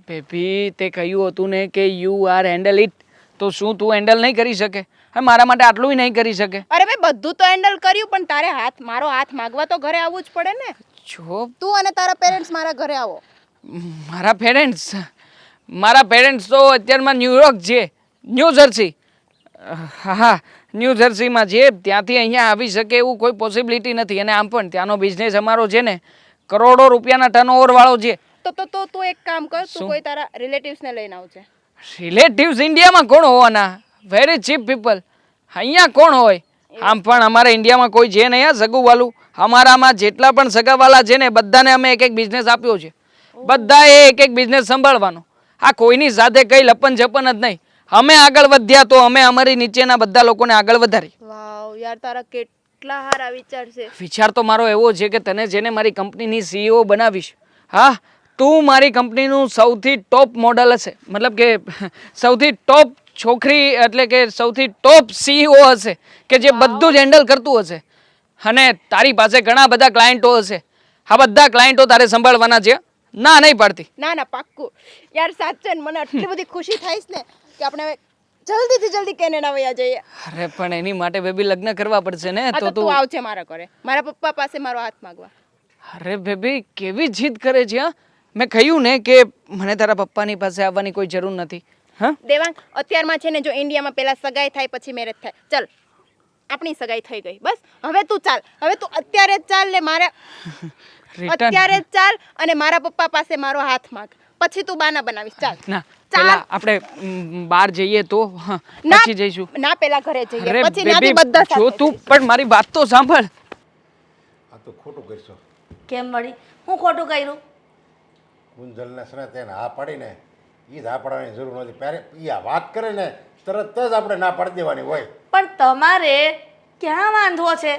બેબી, તે કહ્યું હતું ને કે યુ આર હેન્ડલ ઇટ, તો શું તું હેન્ડલ નહીં કરી શકે? હા, મારા માટે આટલું નહીં કરી શકે? અરે ભાઈ, બધું તો હેન્ડલ કર્યું, પણ તારે મારો હાથ માગવા તો ઘરે આવવું જ પડે ને. જો તું અને તારા પેરેન્ટ્સ મારા ઘરે આવો. મારા પેરેન્ટ્સ તો અત્યારમાં ન્યુયોર્ક છે, ન્યૂ જર્સી. હા, ન્યૂ જર્સીમાં છે. ત્યાંથી અહીંયા આવી શકે એવું કોઈ પોસિબિલિટી નથી. અને આમ પણ ત્યાંનો બિઝનેસ અમારો છે ને કરોડો રૂપિયાના ટર્નઓવર વાળો છે. તો તું એક કામ કર, તું કોઈ તારા રિલેટિવ્સને લઈને આવજે. રિલેટિવ્સ ઇન્ડિયામાં કોણ હોવાના? Very cheap people. અહીંયા કોણ હોય? આમ પણ અમારા ઇન્ડિયામાં કોઈ છે નહીં આ સગુવાલું. અમારામાં જેટલા પણ સગાવાલા છે ને બધાને અમે એક બિઝનેસ આપ્યો છે. બધાએ એક બિઝનેસ સંભાળવાનો. આ કોઈની સાથે કઈ લપન જપન જ નહીં. અમે આગળ વધ્યા તો અમે અમારી નીચેના બધા લોકોને આગળ વધારી. વાવ યાર, તારા કેટલા સારા વિચાર છે. વિચાર તો મારો એવો છે કે તને જેને મારી કંપનીની સીઈઓ બનાવીશ. હા, તું મારી કંપનીનું સૌથી ટોપ મોડલ હશે, મતલબ કે સૌથી ટોપ છોકરી, એટલે કે સૌથી ટોપ સીઈઓ હશે કે જે બધું જ હેન્ડલ કરતું હશે. અને તારી પાસે ઘણા બધા ક્લાયન્ટો હશે. આ બધા ક્લાયન્ટો તારે સંભાળવાના છે. ના નહીં પાડતી? ના પાક્કું યાર, સાચે મને આટલી બધી ખુશી થાય છે ને કે આપણે હવે જલ્દીથી જલ્દી કેનેડા વયા જઈએ. અરે પણ એની માટે બેબી લગ્ન કરવા પડશે ને. તો તું આવજે મારા ઘરે, મારા પપ્પા પાસે મારો હાથ માંગવા. અરે બેબી, કેવી જીદ કરે છે. હા, મેં કહ્યું ને કે મને તારા પપ્પાની પાસે આવવાની કોઈ જરૂર નથી. હા દેવાંગ, અત્યારમાં છે ને જો ઇન્ડિયામાં પહેલા સગાઈ થાય પછી મેરેજ થાય. ચાલ, આપણી સગાઈ થઈ ગઈ, બસ હવે તું ચાલ. હવે તું અત્યારે જ ચાલ ને અત્યારે જ ચાલ અને મારા પપ્પા પાસે મારો હાથ માંગ. પછી તું બાના બનાવીશ. ચાલ ના, પેલા આપણે બહાર જઈએ તો પછી જઈશું. ના, પેલા ઘરે જઈએ, અરે પછી નાથી બધા જો સાથે તું પણ મારી વાત તો સાંભળ. આ તો ખોટું કરશો. કેમ વળી? હું ખોટું કર્યું? કુંજલને છે ને તેને હા પાડીને એ જ હા પાડવાની જરૂર નથી. પહેરે એ આ વાત કરે ને તરત જ આપણે ના પાડી દેવાની હોય. પણ તમારે ક્યાં વાંધો છે?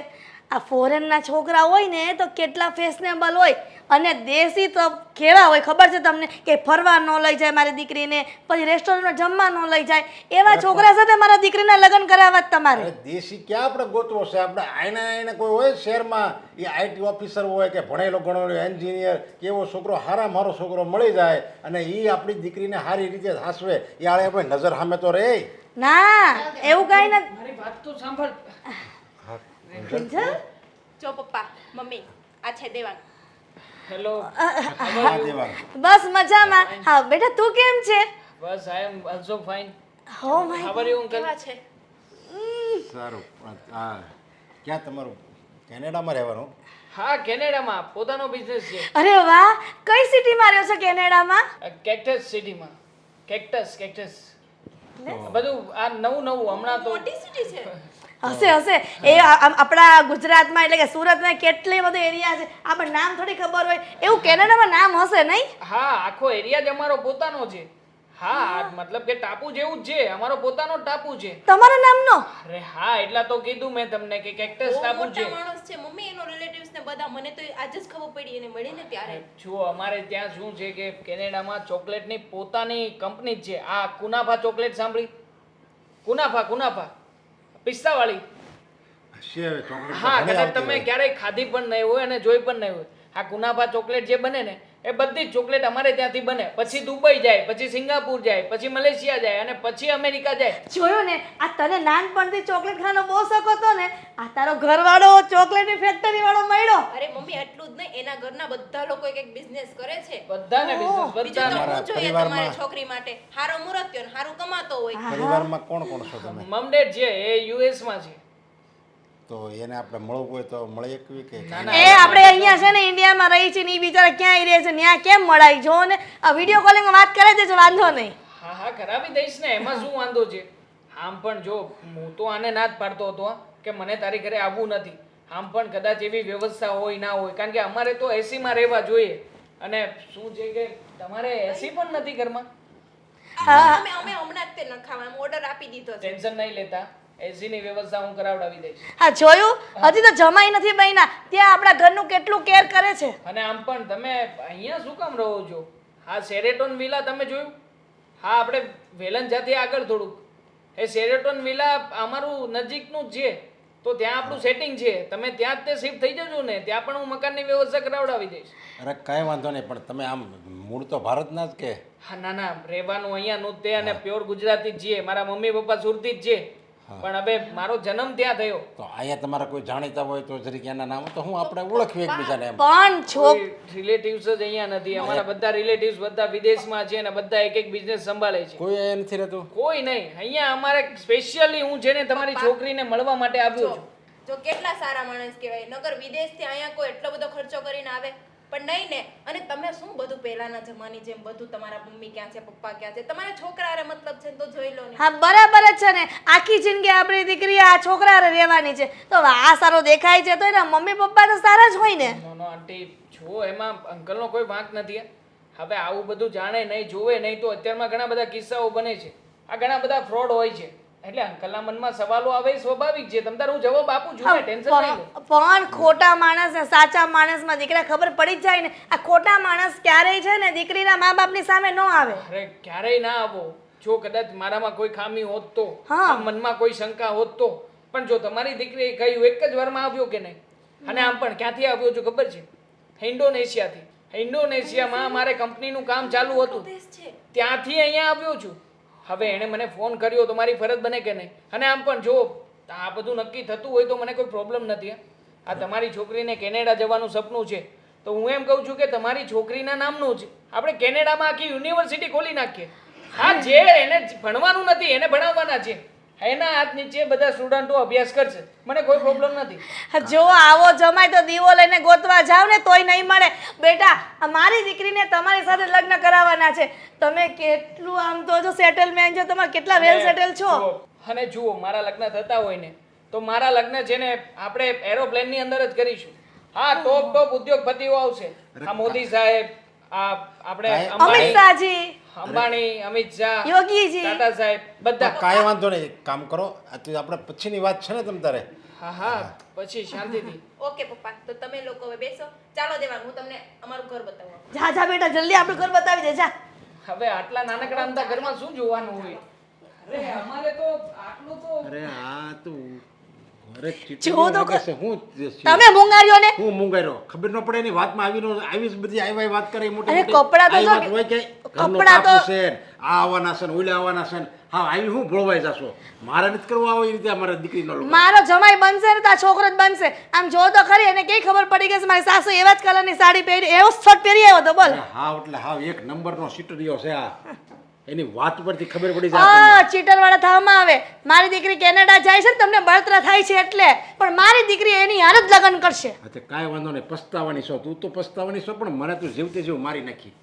આ ફોરેનના છોકરા હોય ને તો કેટલા ફેશનેબલ હોય અને દેશી તો કેવા હોય ખબર છે તમને? કે ફરવા ન લઈ જાય મારી દીકરીને, પછી રેસ્ટોરન્ટમાં જમવા ન લઈ જાય. એવા છોકરા સાથે મારા દીકરીના લગ્ન કરાવવા જ તમારે. અરે દેશી ક્યાં આપણે ગોતવો છે? આપણે આઈને કોઈ હોય શહેરમાં, એ આઈટી ઓફિસર હોય કે ભણેલો ગણેલો એન્જિનિયર કે એવો છોકરો હારા મારો છોકરો મળી જાય અને એ આપણી દીકરીને સારી રીતે હાસવે, એ આળે આપણે નજર સામે તો રહે. ના, એવું કાંઈ નથી. મારી વાત તો સાંભળ. જો પપ્પા મમ્મી, આ છે દેવાંગ. હેલો. આ દેવાનું. બસ મજામાં. હા બેટા, તું કેમ છે? બસ આઈ એમ ઓલસો ફાઇન. હો my how are you uncle? કેવા છે? સારું. હા, ક્યાં તમારું કેનેડામાં રહેવાનું? હા, કેનેડામાં પોતાનો બિઝનેસ છે. અરે વાહ, કઈ સિટીમાં રહ્યો છો કેનેડામાં? કેક્ટસ સિટીમાં. કેક્ટસ બધું આ નવું હમણાં તો મોટી સિટી છે. હશે એ આપણા ગુજરાતમાં એટલે કે સુરતમાં કેટલી બધો એરિયા છે, આપણે નામ થોડી ખબર હોય. એવું કેનેડામાં નામ હશે નહીં? હા, આખો એરિયા જ અમારો પોતાનો છે. હા, મતલબ કે ટાપુ જેવું જ છે, અમારો પોતાનો ટાપુ છે. તમારા નામનો? અરે હા, એટલા તો કીધું મેં તમને કે કેક્ટસ ટાપુ છે. મોટા માણસ છે મમ્મી, એનો રિલેટિવ્સ ને બધા. મને તો આજે જ ખબર પડી એને મળીને ત્યારે. જુઓ, અમારે ત્યાં શું છે કે કેનેડામાં ચોકલેટની પોતાની કંપની જ છે. આ કુનાફા ચોકલેટ સાંભળી? કુનાફા પિસ્તાવાળી. હા, કદાચ તમે ક્યારેય ખાધી પણ નહીં હોય અને જોઈ પણ નહીં હોય. આ કુનાફા ચોકલેટ જે બને ને એ બધી જ ચોકલેટ અમારે ત્યાંથી બને. પછી દુબઈ જાય, પછી સિંગાપુર જાય, પછી મલેશિયા જાય અને પછી અમેરિકા જાય. જોયું ને, આ તને નાનપણથી ચોકલેટ ખાવાનો બહુ શોખ હતો ને, આ તારો ઘરવાળો ચોકલેટની ફેક્ટરી વાળો મળ્યો. અરે મમ્મી, એટલું જ નહીં, એના ઘરના બધા લોકો એક બિઝનેસ કરે છે. બધાને બિઝનેસ, બીજું તો બધાને. શું જોઈએ તમારી છોકરી માટે? હારો મુરત્યો ને હારું કમાતો હોય. પરિવારમાં કોણ કોણ છો તમે? મમ ડેડ છે એ યુએસ માં છે. તો એને આપણે મળવું હોય તો મળી શકવી કે એ આપણે અહીંયા છે ને ઇન્ડિયામાં રહી છે ને એ બિચારા ક્યાંય રહે છે ત્યાં કેમ મળાય જો ને આ વિડીયો કોલિંગમાં વાત કરે છે વાંધો નહીં. હા હા કરાવી દઈશ ને, એમાં શું વાંધો છે. આમ પણ જો હું તો આને ના જ પાડતો હતો કે મને તારી ઘરે આવવું નથી. આમ પણ કદાચ એવી વ્યવસ્થા હોય ના હોય, કારણ કે અમારે તો એસીમાં રહેવા જોઈએ. અને શું છે કે તમારે એસી પણ નથી ઘરમાં. અમે હમણાં જ તે નખાવા ઓર્ડર આપી દીધો છે. ટેન્શન નહીં લેતા, એસી ની વ્યવસ્થા હું કરાવડાવી દઈશ. હા જોયું, હજી તો જમાઈ નથી બન્યા ત્યાં આપણા ઘરનું કેટલું કેર કરે છે. અને આમ પણ તમે અહીંયા શું કામ રહો છો? હા શેરેટોન વિલા તમે જોયું? હા આપણે વેલન જાતી આગળ થોડુંક એ શેરેટોન વિલા અમારું નજીકનું જ છે, તો ત્યાં આપણું સેટિંગ છે. તમે ત્યાં જ તે શિફ્ટ થઈ જજો ને, ત્યાં પણ હું મકાનની વ્યવસ્થા કરાવડાવી દઈશ. અરે કાંઈ વાંધો નહીં, પણ તમે આમ મૂળ તો ભારતના જ કે? હા ના ના, રહેવાનું અહીંયાનું જ તે, અને પ્યોર ગુજરાતી જ છીએ. મારા મમ્મી પપ્પા સુરતી જ છે, પણ હવે મારો જન્મ ત્યાં થયો. તો અહીંયા તમારા કોઈ જાણીતા હોય તો જરીક એના નામ તો હું આપણે ઓળખવી એકબીજાને એમ. પણ છોક રિલેટિવ્સ જ અહીંયા નથી. અમારા બધા રિલેટિવ્સ બધા વિદેશમાં છે, અને બધા એક એક બિઝનેસ સંભાળે છે. કોઈ અહીંયા નથી રહેતું? કોઈ નહીં. અહીંયા અમારે સ્પેશિયલી હું છે ને તમારી છોકરીને મળવા માટે આવ્યો છું. જો કેટલા સારા માણસ કહેવાય, નગર વિદેશથી અહીંયા કોઈ એટલો બધો ખર્ચો કરીને આવે પણ નહીં ને. અને તમે શું બધું પહેલાના જમાની જેમ બધું તમારા મમ્મી ક્યાં છે, પપ્પા ક્યાં છે, તમારા છોકરા હારે મતલબ છે તો જોઈ લો ને. હા બરાબર જ છે ને, આખી જિંદગી આપણી દીકરી આ છોકરા હારે રહેવાની છે તો આ સારો દેખાય છે તો એના મમ્મી પપ્પા તો સારા જ હોય ને. નો નો આંટી, જો એમાં અંકલનો કોઈ વાંક નથી. હવે આવું બધું જાણે નહીં, જોવે નહીં તો અત્યારમાં ઘણા બધા કિસ્સાઓ બને છે. આ ઘણા બધા ફ્રોડ હોય છે, એટલે અંકલના મનમાં સવાલો આવે એ સ્વાભાવિક છે. તમ તાર હું જવાબ આપું છું ને, ટેન્શન નહીં લો. પણ ખોટા માણસ ને સાચા માણસમાં દીકરા ખબર પડી જ જાય ને. આ ખોટા માણસ ક્યારેય છે ને દીકરીના મા બાપની સામે ન આવે. અરે ક્યારેય ના આવો. જો કદાચ મારામાં કોઈ ખામી હોત તો, હા. મનમાં કોઈ શંકા હોત તો, પણ જો તમારી દીકરીએ કહ્યું એક જ વારમાં આવ્યો કે નહીં. અને આમ પણ ક્યાંથી આવ્યો છો ખબર છે? ઇન્ડોનેશિયાથી. ઇન્ડોનેશિયામાં મારે કંપનીનું કામ ચાલુ હતું, ત્યાંથી અહીંયા આવ્યો છું. હવે એણે મને ફોન કર્યો તો મારી ફરજ બને કે નહીં? અને આમ પણ જો આ બધું નક્કી થતું હોય તો મને કોઈ પ્રોબ્લેમ નથી. આ તમારી છોકરીને કેનેડા જવાનું સપનું છે, તો હું એમ કહું છું કે તમારી છોકરીના નામનું જ આપણે કેનેડામાં આખી યુનિવર્સિટી ખોલી નાખીએ. હા, જે એને ભણવાનું નથી એને ભણાવવાના છે, એના હાથ નીચે બધા સ્ટુડન્ટો અભ્યાસ કરશે, મને કોઈ પ્રોબ્લેમ નથી. જો આવો જમાય તો દીવો લઈને ગોતવા જાવ ને તોય નહીં મળે. બેટા મારી દીકરીને તમારી સાથે લગ્ન કરાવવાના છે. તમે કેટલું આમ તો જો સેટલમેન્ટ છો, તમે કેટલા વેલ સેટલ છો. અને જુઓ, મારા લગ્ન થતા હોય ને તો મારા લગ્ન છે ને આપણે એરોપ્લેનની અંદર જ કરીશું. હા, ટોપ ઉદ્યોગપતિઓ આવશે. આ મોદી સાહેબ, આ આપણે અમિત શાહજી, અંબાણી, અમિત શાહ, યોગીજી, ટાટા સાહેબ, બધા. કાંઈ વાંધો નહીં, એક કામ કરો, આ તો આપણે પછીની વાત છે ને તમ તારે. હા હા, પછી શાંતિથી. ઓકે પપ્પા, તો તમે લોકો હવે બેસો. ચાલો દેવાંગ, હું તમને અમારું ઘર બતાવું. જા જા બેટા જલ્દી આપણું ઘર બતાવી દે જા. હવે આટલા નાનકડા અમથા ઘરમાં શું જોવાનું હોય? અરે અમારે તો આટલું તો. અરે આ તો અરે જો તો હું તમે મુંગાર્યો ને. હું મુંગાર્યો ખબર ન પડે એની વાતમાં આવી જ બધી આવી વાત કરે મોટી અરે કપડાં તો જો હોય કે ઘરનો કપડાં તો ટાપુ છે ને, આ આવવાના છે ને ઓલા આવવાના છે ને. હા, આવી હું ભોળવાઈ જશો. મારે નથી કરવું આવો એ રીતે અમારા દીકરીનો લોકો. મારો જમાઈ બનશે ને તો આ છોકરો જ બનશે. આમ જો તો ખરી એને કઈ ખબર પડી ગઈ છે મારી સાસુ એવા જ કલરની સાડી પહેરી એવો શર્ટ પહેરી આવ્યો તો બોલ. હા એટલે હા એક નંબરનો સીટરિયો છે આ. એની વાત પરથી ખબર પડી જાય. આ ચીટર વાળા થવામાં આવે. મારી દીકરી કેનેડા જાય છે ને તમને બળતરા થાય છે એટલે, પણ મારી દીકરી એની હારે જ લગ્ન કરશે. અચ્છા કાંઈ વાંધો નહીં, પસ્તાવાની છો તું તો પસ્તાવાની છો, પણ મને તું જીવતે જીવ મારી નાખી.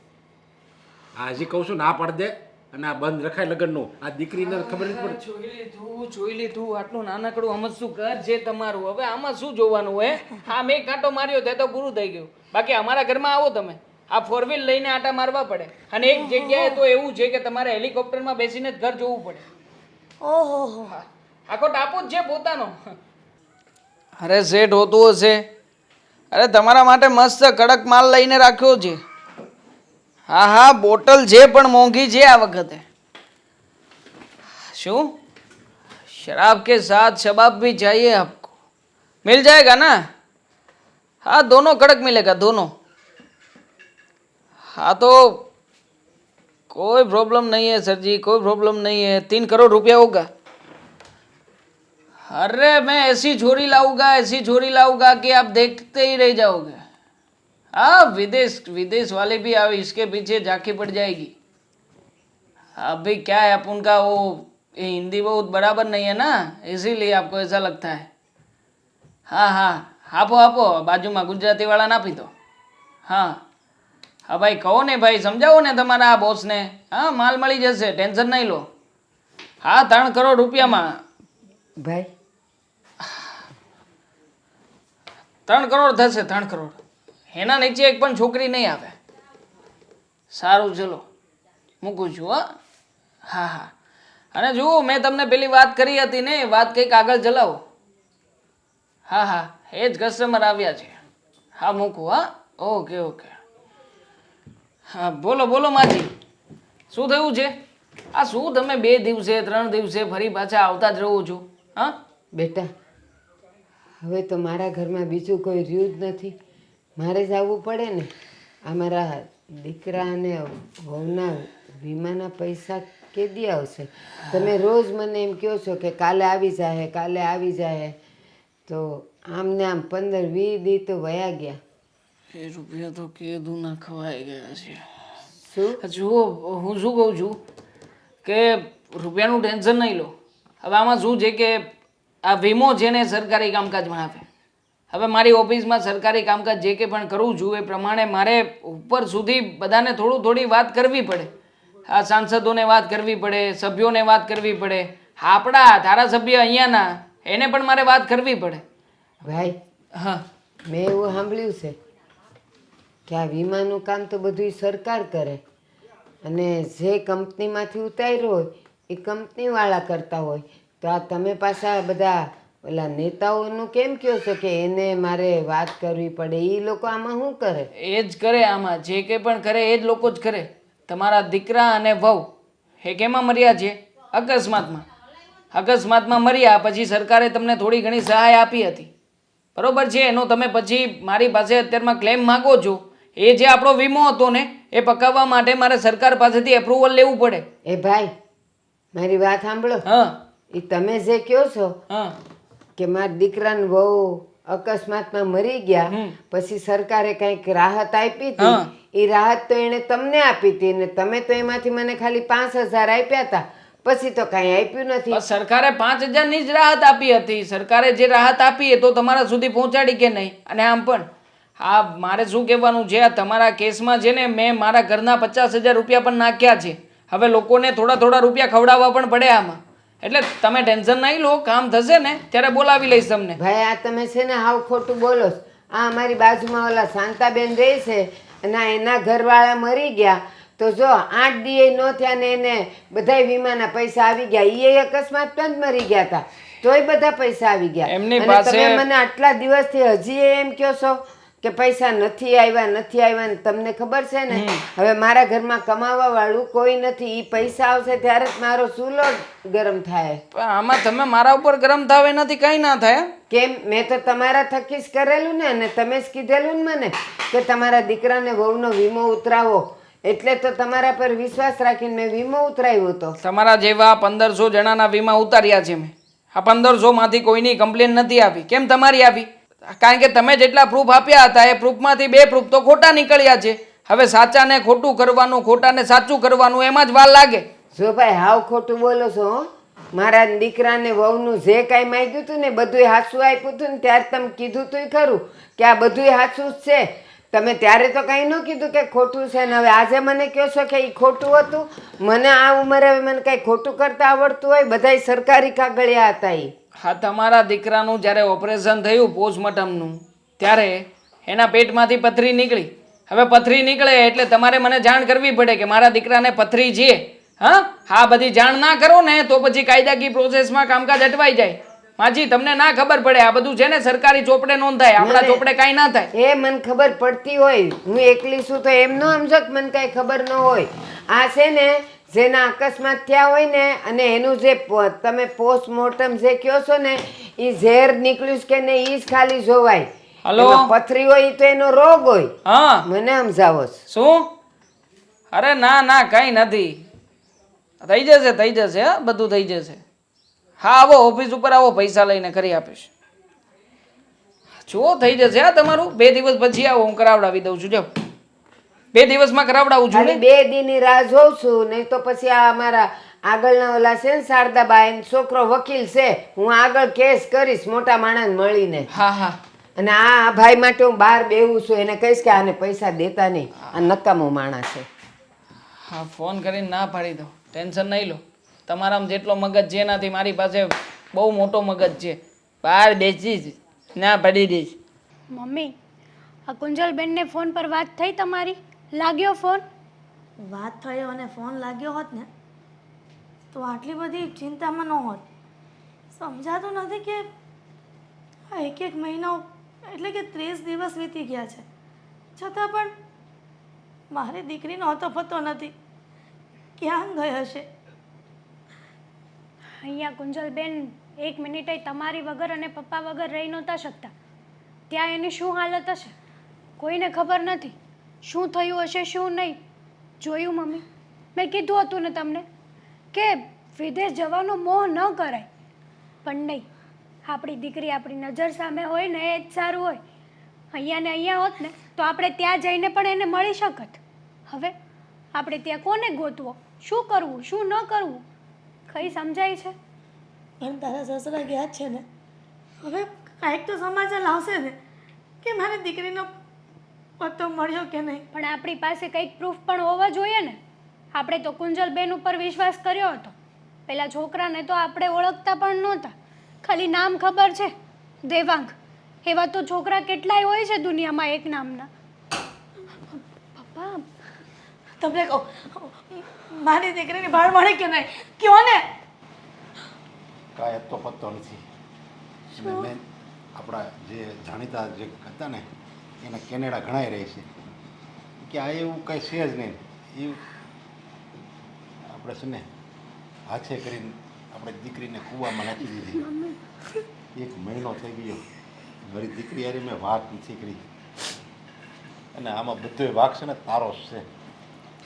આ હજી કહું છું ના પાડ દે અને આ બંધ રખાય લગ્નનું. આ દીકરીને ખબર નથી પડતી. જોઈ લીધું આટલું નાનકડું અમસ્તું ઘર છે તમારું. હવે આમાં શું જોવાનું હોય? હા, મેં કાંટો માર્યો તે તો પૂરું થઈ ગયું. બાકી અમારા ઘરમાં આવો તમે, આ ફોર વ્હીલ લઈને આટા મારવા પડે. અને એક જગ્યાએ તો એવું છે કે તમારે હેલિકોપ્ટરમાં બેસીને જ ઘર જોવું પડે. ઓહો આખો ટાપુ જ છે પોતાનો. અરે સેટ હોતું હશે. અરે તમારા માટે મસ્ત કડક માલ લઈને રાખ્યો છે. હા હા, બોટલ જે પણ મોંઘી છે આ વખતે. શું शराब के साथ शबाब भी चाहिए आपको? मिल जाएगा ना? हाँ, दोनों कड़क मिलेगा, दोनों. हाँ तो कोई प्रॉब्लम नहीं है सर जी, कोई प्रॉब्लम नहीं है. 3 करोड़ रुपया होगा. अरे मैं ऐसी छोरी लाऊंगा कि आप देखते ही रह जाओगे. हाँ, विदेश वाले भी अब इसके पीछे झांकी पड़ जाएगी. अभी क्या है, अपन का वो हिंदी बहुत बराबर नहीं है ना, इसीलिए आपको ऐसा लगता है. હા હા આપો આપો બાજુમાં ગુજરાતીવાળાને આપી દો. હા હા ભાઈ કહો ને ભાઈ, સમજાવો ને તમારા આ બોસને. હા માલ મળી જશે, ટેન્શન નહીં લો. હા 3 કરોડ રૂપિયામાં. ભાઈ 3 કરોડ થશે, 3 કરોડ. એના નીચે એક પણ છોકરી નહીં આવે. સારું ચલો મૂકું છું. હા હા અને જુઓ મેં તમને પેલી વાત કરી હતી ને, વાત કંઈક આગળ ચલાવો. હા હા એ જ કસ્ટમર આવ્યા છે. હા મૂકું. હા ઓકે ઓકે. હા બોલો બોલો માજી, શું થયું છે? આ શું તમે 2 દિવસે 3 દિવસે ફરી પાછા આવતા જ રહો છો? હા બેટા, હવે તો મારા ઘરમાં બીજું કોઈ રહ્યું જ નથી. મારે જ આવવું પડે ને. આ મારા દીકરા અને વહુના વીમાના પૈસા કેદી આવશે? તમે રોજ મને એમ કહો છો કે કાલે આવી જાય, કાલે આવી જાય. તો આમ ને આમ 15-20 દી તો વયા ગયા. એ રૂપિયા તો કીધું ના ખવાઈ ગયા છે. શું? જુઓ હું શું કહું છું કે રૂપિયાનું ટેન્શન નહીં લો. હવે આમાં શું છે કે આ વીમો છે ને સરકારી કામકાજમાં આવે. હવે મારી ઓફિસમાં સરકારી કામકાજ જે કંઈ પણ કરું છું એ પ્રમાણે મારે ઉપર સુધી બધાને થોડી વાત કરવી પડે. આ સાંસદોને વાત કરવી પડે, સભ્યોને વાત કરવી પડે, આપણા ધારાસભ્ય અહીંયાના એને પણ મારે વાત કરવી પડે. ભાઈ, હા મેં એવું સાંભળ્યું છે કે આ વીમાનું કામ તો બધું સરકાર કરે અને જે કંપનીમાંથી ઉતાર્યો હોય એ કંપનીવાળા કરતા હોય. તો આ તમે પાછા બધા ઓલા નેતાઓનું કેમ કહો છો કે એને મારે વાત કરવી પડે? એ લોકો આમાં શું કરે? એ જ કરે આમાં, જે કંઈ પણ કરે એ જ લોકો જ કરે. તમારા દીકરા અને વહુ એ કેમાં મર્યા છે? અકસ્માતમાં. અકસ્માતમાં મર્યા પછી સરકારે તમને થોડી ઘણી સહાય આપી હતી, બરોબર છે? એનો તમે પછી મારી પાસે અત્યારમાં ક્લેમ માગો છો. એ જે આપણો વીમો હતો ને એ પકાવવા માટે મારે સરકાર પાસેથી એપ્રુવલ લેવું પડે. એ ભાઈ, મારી વાત સાંભળો. હા એ તમે જે કહો છો હા કે મારા દીકરાને વહુ અકસ્માતમાં મરી ગયા પછી સરકારે કંઈક રાહત આપી હતી, હા. એ રાહત તો એણે તમને આપી હતી ને તમે તો એમાંથી મને ખાલી 5,000 આપ્યા હતા. પછી તો કાંઈ આપ્યું નથી. બસ સરકારે 5,000ની જ રાહત આપી હતી. સરકારે જે રાહત આપી એ તો તમારા સુધી પહોંચાડી કે નહીં? અને આમ પણ હા મારે શું કહેવાનું છે, આ તમારા કેસમાં છે ને મેં મારા ઘરના 50,000 રૂપિયા પણ નાખ્યા છે. હવે લોકોને થોડા રૂપિયા ખવડાવવા પણ પડે આમાં. એટલે તમે ટેન્શન નહીં લો, કામ થશે ને ત્યારે બોલાવી લઈશ તમને. ભાઈ, આ તમે છે ને હાવ ખોટું બોલો છો. આ અમારી બાજુમાં ઓલા શાંતાબેન રહે છે અને આ એના ઘરવાળા મરી ગયા તો જો 8 દી ન થયા ને એને બધાય વીમાના પૈસા આવી ગયા. એ અકસ્માતમાં જ મરી ગયા હતા તોય બધા પૈસા આવી ગયા. એમની અને પાસે તમે મને આટલા દિવસથી હજી એમ કહો છો કે પૈસા નથી આવ્યા ને તમને ખબર છે ને હવે મારા ઘરમાં કમાવા વાળું કોઈ નથી. એ પૈસા આવશે ત્યારે જ મારો ચૂલો ગરમ થાય. પણ આમાં તમે મારા ઉપર ગરમ થાવ એનાથી કંઈ ના થાય. કેમ? મેં તો તમારા થકી જ કરેલું ને અને તમે જ કીધેલું ને મને કે તમારા દીકરાને વહુનો વીમો ઉતરાવો. એટલે તો તમારા પર વિશ્વાસ રાખીને મેં વીમો ઉતરાવ્યો હતો. તમારા જેવા 1500 જણાના વીમા ઉતાર્યા છે મેં. આ 1500 માંથી કોઈની કમ્પ્લેન નથી આવી. કેમ તમારી આવી? કારણ કે તમે જેટલા પ્રૂફ આપ્યા હતા એ પ્રૂફમાંથી 2 પ્રૂફ તો ખોટા નીકળ્યા છે. હવે સાચાને ખોટું કરવાનું, ખોટાને સાચું કરવાનું એમાં જ વાર લાગે. જો ભાઈ, હાવ ખોટું બોલો છો હો. મારા દીકરાને વહુનું જે કાંઈ માંગ્યું હતું ને બધુંય હાચું આપ્યું હતું ને ત્યારે તમે કીધું તું ખરું કે આ બધુંય હાચું જ છે. તમે ત્યારે તો કાંઈ ન કીધું કે ખોટું છે ને હવે આજે મને કહો છો કે એ ખોટું હતું? મને આ ઉંમરે હવે મને કાંઈ ખોટું કરતા આવડતું હોય? બધાય સરકારી કાગળિયા હતા એ. હા તમારા દીકરાનું જ્યારે ઓપરેશન થયું પોસ્ટમોર્ટમનું ત્યારે એના પેટમાંથી પથરી નીકળી. હવે પથરી નીકળે એટલે તમારે મને જાણ કરવી પડે કે મારા દીકરાને પથરી છે. હા બધી જાણ ના કરો ને તો પછી કાયદાકીય પ્રોસેસમાં કામકાજ અટવાઈ જાય. માજી તમને ના ખબર પડે, આ બધું છે ને સરકારી ચોપડે નોંધાય, આપણા ચોપડે કાંઈ ના થાય. એ મને ખબર પડતી હોય, હું એકલી છું તો એમ ન સમજો કે મને કાંઈ ખબર ન હોય. આ છે ને જેના અકસ્માત થયા હોય ને અને એનું જે તમે પોસ્ટમોર્ટમ જે કહો છો ને એ ઝેર નીકળ્યું કે ને એ જ ખાલી જોવાય. હલો? એમાં પથરી હોય ઈ તો એનો રોગ હોય. હા મને સમજાવો છો. શું? અરે ના કંઈ નથી. થઈ જશે હા બધું થઈ જશે. હા આવો ઓફિસ ઉપર આવો, પૈસા લઈને કરી આપીશ. જો થઈ જશે હા તમારું. 2 દિવસ પછી આવો, હું કરાવડાવી દઉં છું. જો 2 દિવસમાં કરાવડાવું છું ખાલી ને. 2 દીની રાહ જોઉં છું, નહીં તો પછી આ અમારા આગળના ઓલા છે ને શારદાબા એનો છોકરો વકીલ છે, હું આગળ કેસ કરીશ મોટા માણસ મળીને. હા હા અને આ ભાઈ માટે હું બહાર બેહું છું, એને કહીશ કે આને પૈસા દેતા નહીં, આ નકામો માણસ છે. હા ફોન કરીને ના પાડી દો, ટેન્શન નહીં લો. તમારામાં જેટલો મગજ છે એનાથી મારી પાસે બહુ મોટો મગજ છે. બહાર બેસીશ ના પાડી દઈશ. મમ્મી, આ કુંજલબેનને ફોન પર વાત થઈ તમારી? લાગ્યો ફોન? વાત થયો અને ફોન લાગ્યો હોત ને તો આટલી બધી ચિંતામાં ન હોત. સમજાતું નથી કે આ એક મહિનો એટલે કે 30 દિવસ વીતી ગયા છે, છતાં પણ મારી દીકરીનો હતો પતો નથી. ક્યાં ગઈ હશે? અહીંયા કુંજલબેન એક મિનિટે તમારી વગર અને પપ્પા વગર રહી નહોતા શકતા. ત્યાં એની શું હાલત હશે કોઈને ખબર નથી. શું થયું હશે શું નહીં. જોયું મમ્મી, મેં કીધું હતું ને તમને કે વિદેશ જવાનો મોહ ન કરાય, પણ નહીં. આપણી દીકરી આપણી નજર સામે હોય ને એ જ સારું હોય. અહીંયા ને અહીંયા હોત ને તો આપણે ત્યાં જઈને પણ એને મળી શકત. હવે આપણે ત્યાં કોને ગોતવો, શું કરવું શું ન કરવું, કંઈ સમજાય છે? પણ તારા સસરા ગયા જ છે ને, હવે કાંઈક તો સમાચાર લાવશે ને કે મારી દીકરીનો પત્તો મળ્યો કે નહીં. પણ આપણી પાસે કંઈક પ્રૂફ પણ હોવા જોઈએ ને. આપણે તો કુંજલબેન ઉપર વિશ્વાસ કર્યો હતો. પેલા છોકરાને તો આપણે ઓળખતા પણ નહોતા, ખાલી નામ ખબર છે દેવાંગ. એવા તો છોકરા કેટલાય હોય છે દુનિયામાં એક નામના. પપ્પા, તમને કહું, મારી દીકરીની ભાળ મળે કે નહીં કયો ને. કાંઈ તો પત્તો નથી. અને મેં આપણા જે જાણીતા જે હતા ને એને કેનેડા ઘણાય રહે છે કે આ એવું કાંઈ છે જ નહીં. એ આપણે છે ને હાથે કરીને આપણે દીકરીને કૂવામાં નાખી દીધી. 1 મહિનો થઈ ગયો, મારી દીકરી હારી મેં વાત નથી કરી. અને આમાં બધો વાક છે ને તારો જ છે.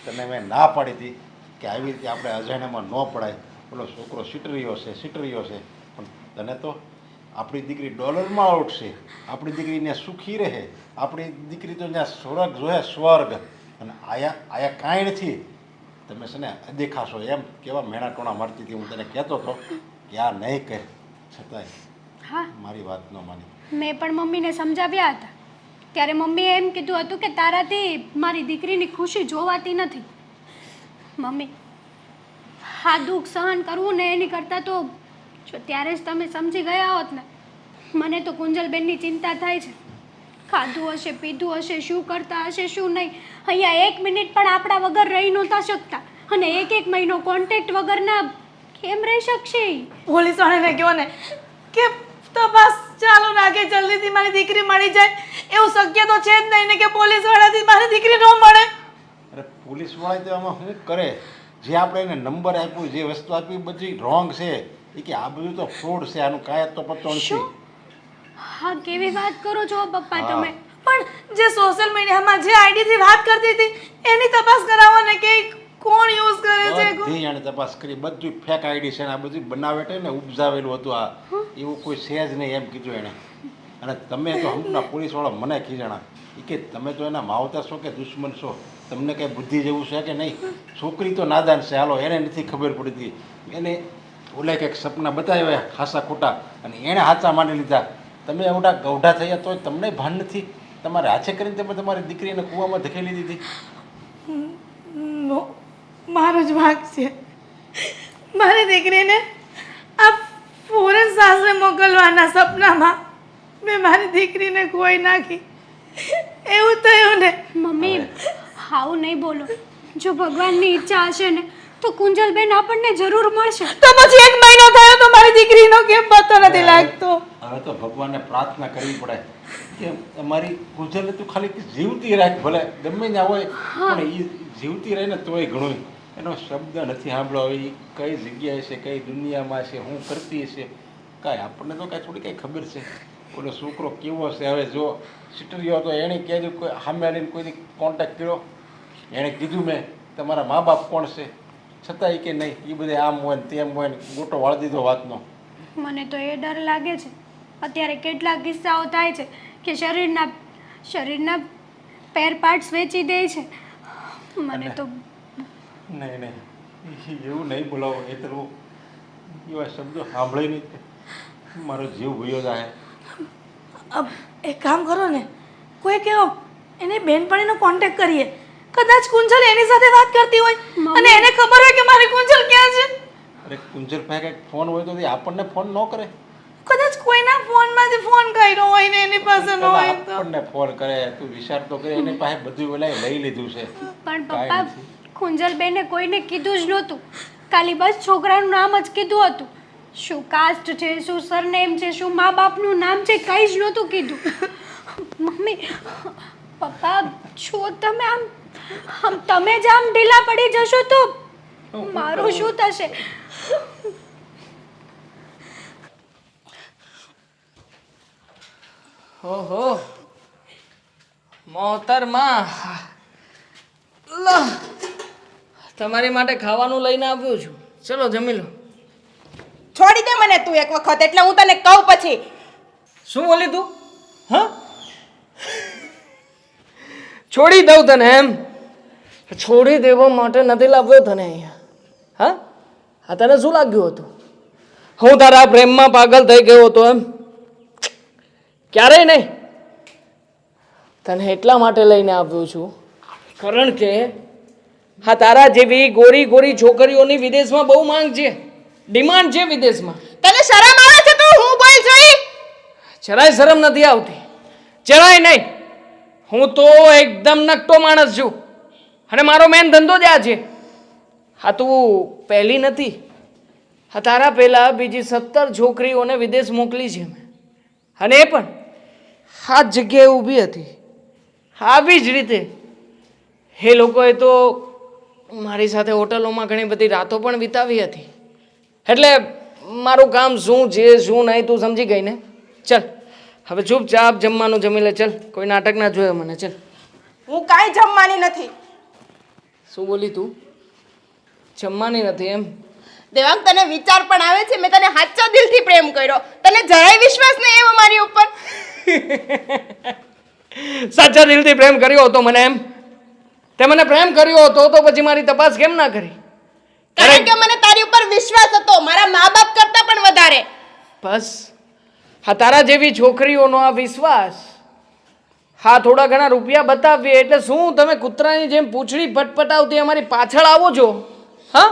તને મેં ના પાડી હતી કે આવી રીતે આપણે અજાણ્યામાં ન પડાય. પેલો છોકરો સિટરીયો છે, પણ તને તો આપણી દીકરી ડોલરમાં ઉઠશે, આપણી દીકરીને સુખી રહે, આપણી દીકરી તો ત્યાં સ્વર્ગ જોયા સ્વર્ગ. અને આયા કાંઈ નથી. તમે છે ને અદેખાશો એમ કેવા મેણા ટોણા મારતી હતી. હું તને કહેતો હતો કે આ નહીં કર, છતાંય હા, મારી વાત ન માની. મેં પણ મમ્મીને સમજાવ્યા હતા. ત્યારે મમ્મીએ એમ કીધું હતું કે તારાથી મારી દીકરીની ખુશી જોવાતી નથી. મમ્મી, આ દુઃખ સહન કરવું ને એની કરતાં તો જો ત્યારે જ તમે સમજી ગયા હોત ને. મને તો કુંજલબેનની ચિંતા થાય છે. ખાધું હશે, પીધું હશે, શું કરતા હશે શું નહીં. અહીંયા 1 મિનિટ પણ આપણા વગર રહી નહોતા શકતા, અને એક મહિનો કોન્ટેક્ટ વગરના કેમ રહી શકશે? પોલીસ વાળાને કહો ને કે તપાસ ચાલુ રાખે, જલ્દીથી મારી દીકરી મળી જાય. એવું શક્ય તો છે જ નહીં ને કે પોલીસ વાળાથી મારી દીકરી ન મળે. અરે પોલીસ વાળા તો આમાં શું કરે? જે આપણે એને નંબર આપ્યો, જે વસ્તુ આપી બધી રોંગ છે. એ કે આ બધું તો ફ્રોડ છે, આનું કાંઈ તો પત્તો નથી. હા, કેવી વાત કરો છો પપ્પા હા. તમે? પણ જે સોશિયલ મીડિયામાં જે આઈડીથી વાત કરતી હતી એની તપાસ કરાવો ને કે કોણ યુઝ કરે છે. બધી એને તપાસ કરી, બધું ફેક આઈડી છે ને આ બધું બનાવેટ ને ઉપજાવેલું હતું. આ એવું કોઈ છે જ નહીં એમ કીધું એણે. અને તમે તો હમણાં પોલીસવાળા મને ખીજાણા કે તમે તો એના માવતર છો કે દુશ્મન છો, તમને કંઈ બુદ્ધિ જેવું છે કે નહીં? છોકરી તો નાદાન છે, હાલો એને નથી ખબર પડતી. એને ઓલે કંઈક સપના બતાવ્યા ખાસા ખોટા અને એણે હાચા માની લીધા. તમે એવડા ગૌઢા થયા તોય તમને ભાન નથી. તમારે હાથે કરીને તમે તમારી દીકરીને કૂવામાં ધકેલી દીધી. મારો જ વાંક છે. મારી દીકરીને આ ફોરેન સાસરે મોકલવાના સપનામાં મેં મારી દીકરીને ખોઈ નાખી. એવું થયું ને. મમ્મી, આવું નહીં બોલો. જો ભગવાનની ઈચ્છા હશે ને તો કુંજલબેન આપણને જરૂર મળશે. તો પછી 1 મહિનો થયો તો મારી દીકરીનો કેમ પત્તો નથી લાગતો? હવે તો ભગવાનને પ્રાર્થના કરવી પડે કે અમારી કુંજલને તું ખાલી જીવતી રાખ, ભલે ગમે ત્યાં હોય પણ એ જીવતી રહે ને તોય ઘણું. એનો શબ્દ નથી સાંભળ્યો. હવે એ કઈ જગ્યાએ છે, કઈ દુનિયામાં છે, શું કરતી છે, કાંઈ આપણને તો કાંઈ થોડી કાંઈ ખબર છે. ઓલો છોકરો કેવો છે? હવે જો સિટરીયો હતો એણે કીધું કોઈ સામે આવીને કોઈથી કોન્ટેક્ટ કર્યો, એણે કીધું મેં તમારા મા બાપ કોણ છે, છતાંય કે નહીં, એ બધે આમ હોય ને તેમ હોય ને ગોટો વાળી દીધો વાતનો. મને તો એ ડર લાગે છે. અત્યારે કેટલાક કિસ્સાઓ થાય છે કે શરીરના પેર પાર્ટ્સ વેચી દે છે. મને તો નહીં એવું નહીં બોલાવો એ તો એવા શબ્દો સાંભળી નહીં મારો જીવ ભૂયો જાય. એક કામ કરો ને, કોઈ કેવો એને બેનપણીનો કોન્ટેક્ટ કરીએ. કદાચ કુંજલ એની સાથે વાત કરતી હોય અને એને ખબર હોય કે મારી કુંજલ ક્યાં છે. અરે કુંજલ પાસે કંઈક ફોન હોય તો તે આપણને ફોન ન કરે. કદાચ કોઈના ફોનમાંથી ફોન કર્યો હોય ને એની પાસે ન હોય તો. આપણને ફોન કરે. તું વિચાર તો કરે એની પાસે બધું ઓલા લઈ લીધું છે. પણ પપ્પા કુંજલબેને કોઈને કીધું જ નહોતું, ખાલી બસ છોકરાનું નામ જ કીધું હતું. શું કાસ્ટ છે, શું સરનેમ છે, શું મા બાપનું નામ છે, કંઈ જ નહોતું કીધું. મમ્મી પપ્પા છો તમે આમ તમે જ આમ ઢીલા પડી જશો તો મારું શું થશે? ઓહો મોહતરમાં લો તમારી માટે ખાવાનું લઈને આવ્યો છું. ચલો જમી લો. છોડી દે મને તું એક વખત, એટલે હું તને કહું પછી. શું બોલી તું? હા છોડી દઉં તને એમ? છોડી દેવા માટે નથી લાવ્યો તને અહીંયા. હા હા તને શું લાગ્યું હતું હું તારા પ્રેમમાં પાગલ થઈ ગયો હતો એમ? ક્યારેય નહીં. તને એટલા માટે લઈને આવ્યો છું કારણ કે હા તારા જેવી ગોરી ગોરી છોકરીઓની વિદેશમાં બહુ માંગ છે, ડિમાન્ડ છે વિદેશમાં. તને શરમ આવે છે તું હું બોલ જોઈ? જરાય શરમ નથી આવતી, જરાય નહીં. હું તો એકદમ નકટો માણસ છું અને મારો મેન ધંધો જ આ છે. હા તું પહેલી નથી, હા તારા પહેલા બીજી 17 છોકરીઓને વિદેશ મોકલી છે મેં, અને એ પણ આ જ જગ્યાએ ઊભી હતી આવી જ રીતે. એ લોકોએ તો મારી સાથે હોટલોમાં ઘણી બધી રાતો પણ વિતાવી હતી. એટલે મારું કામ શું છે શું નહીં તું સમજી ગઈ ને? ચલ હવે ચૂપચાપ જમવાનું જમી લે. ચલ કોઈ નાટક ના જોયો મને. ચલ. હું કાંઈ જમવાની નથી. શું બોલી તું? જમવાની નથી એમ? દેવાંગ તને વિચાર પણ આવે છે? મેં તને સાચા દિલથી પ્રેમ કર્યો, તને જરાય વિશ્વાસ નહીં એવો મારી ઉપર? સાચા દિલથી પ્રેમ કર્યો હતો મને એમ? તે મને પ્રેમ કર્યો હતો તો પછી મારી તપાસ કેમ ના કરી? કારણ કે મને તારી ઉપર વિશ્વાસ હતો, મારા મા બાપ કરતા પણ વધારે. બસ હા તારા જેવી છોકરીઓનો આ વિશ્વાસ, હા થોડા ઘણા રૂપિયા બતાવીએ એટલે શું તમે કૂતરાની જેમ પૂંછડી પટપટાવતી અમારી પાછળ આવો છો? હા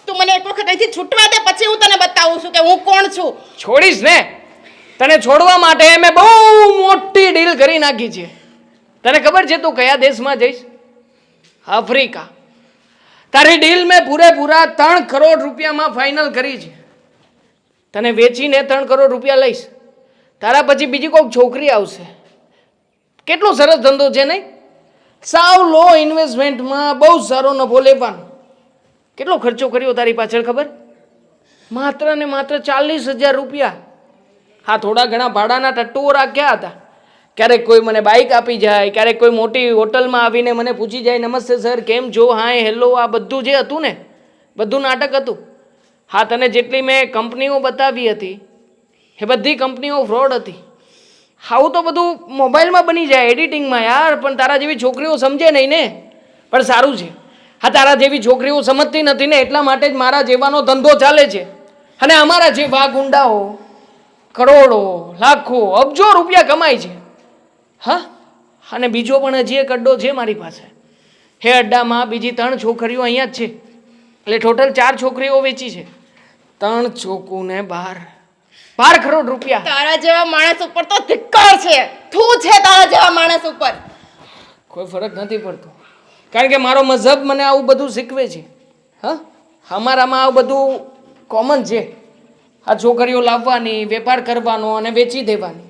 તું મને એક વખત અહીંથી છૂટવા દે, પછી હું તને બતાવું છું કે હું કોણ છું. છોડીશ ને? તને છોડવા માટે મેં બહુ મોટી ડીલ કરી નાખી છે. તને ખબર છે તું કયા દેશમાં જઈશ? આફ્રિકા. તારી ડીલ મેં પૂરેપૂરા 3 કરોડ રૂપિયામાં ફાઇનલ કરી છે. તને વેચીને 3 કરોડ રૂપિયા લઈશ. તારા પછી બીજી કોઈક છોકરી આવશે. કેટલો સરસ ધંધો છે નહીં? સાવ લો ઇન્વેસ્ટમેન્ટમાં બહુ સારો નફો લેવાનો. કેટલો ખર્ચો કર્યો તારી પાછળ ખબર? માત્ર ને માત્ર 40,000 રૂપિયા. હા થોડા ઘણા ભાડાના ટટ્ટુઓ રાખ્યા હતા. ક્યારેક કોઈ મને બાઇક આપી જાય, ક્યારેક કોઈ મોટી હોટલમાં આવીને મને પૂછી જાય નમસ્તે સર કેમ છો, હાય હેલો, આ બધું જે હતું ને બધું નાટક હતું. હા તને જેટલી મેં કંપનીઓ બતાવી હતી એ બધી કંપનીઓ ફ્રોડ હતી. આવું તો બધું મોબાઈલમાં બની જાય એડિટિંગમાં યાર, પણ તારા જેવી છોકરીઓ સમજે નહીં ને. પણ સારું છે હા તારા જેવી છોકરીઓ સમજતી નથી ને એટલા માટે જ મારા જેવાનો ધંધો ચાલે છે. અને અમારા જેવા ગુંડાઓ કરોડો લાખો અબજો રૂપિયા કમાય છે. હા અને બીજો પણ હજી એક અડ્ડો છે મારી પાસે. એ અડ્ડામાં બીજી 3 છોકરીઓ અહીંયા જ છે. એટલે ટોટલ 4 છોકરીઓ વેચી છે. 3 ચોકુને 12 કરોડ રૂપિયા. તારા જેવા માણસ ઉપર તો ધિક્કાર છે, થૂ છે તારા જેવા માણસ ઉપર. કોઈ ફરક નથી પડતો કારણ કે મારો મઝહબ મને આવું બધું શીખવે છે. હા અમારામાં આવું બધું કોમન છે. આ છોકરીઓ લાવવાની, વેપાર કરવાનો અને વેચી દેવાની.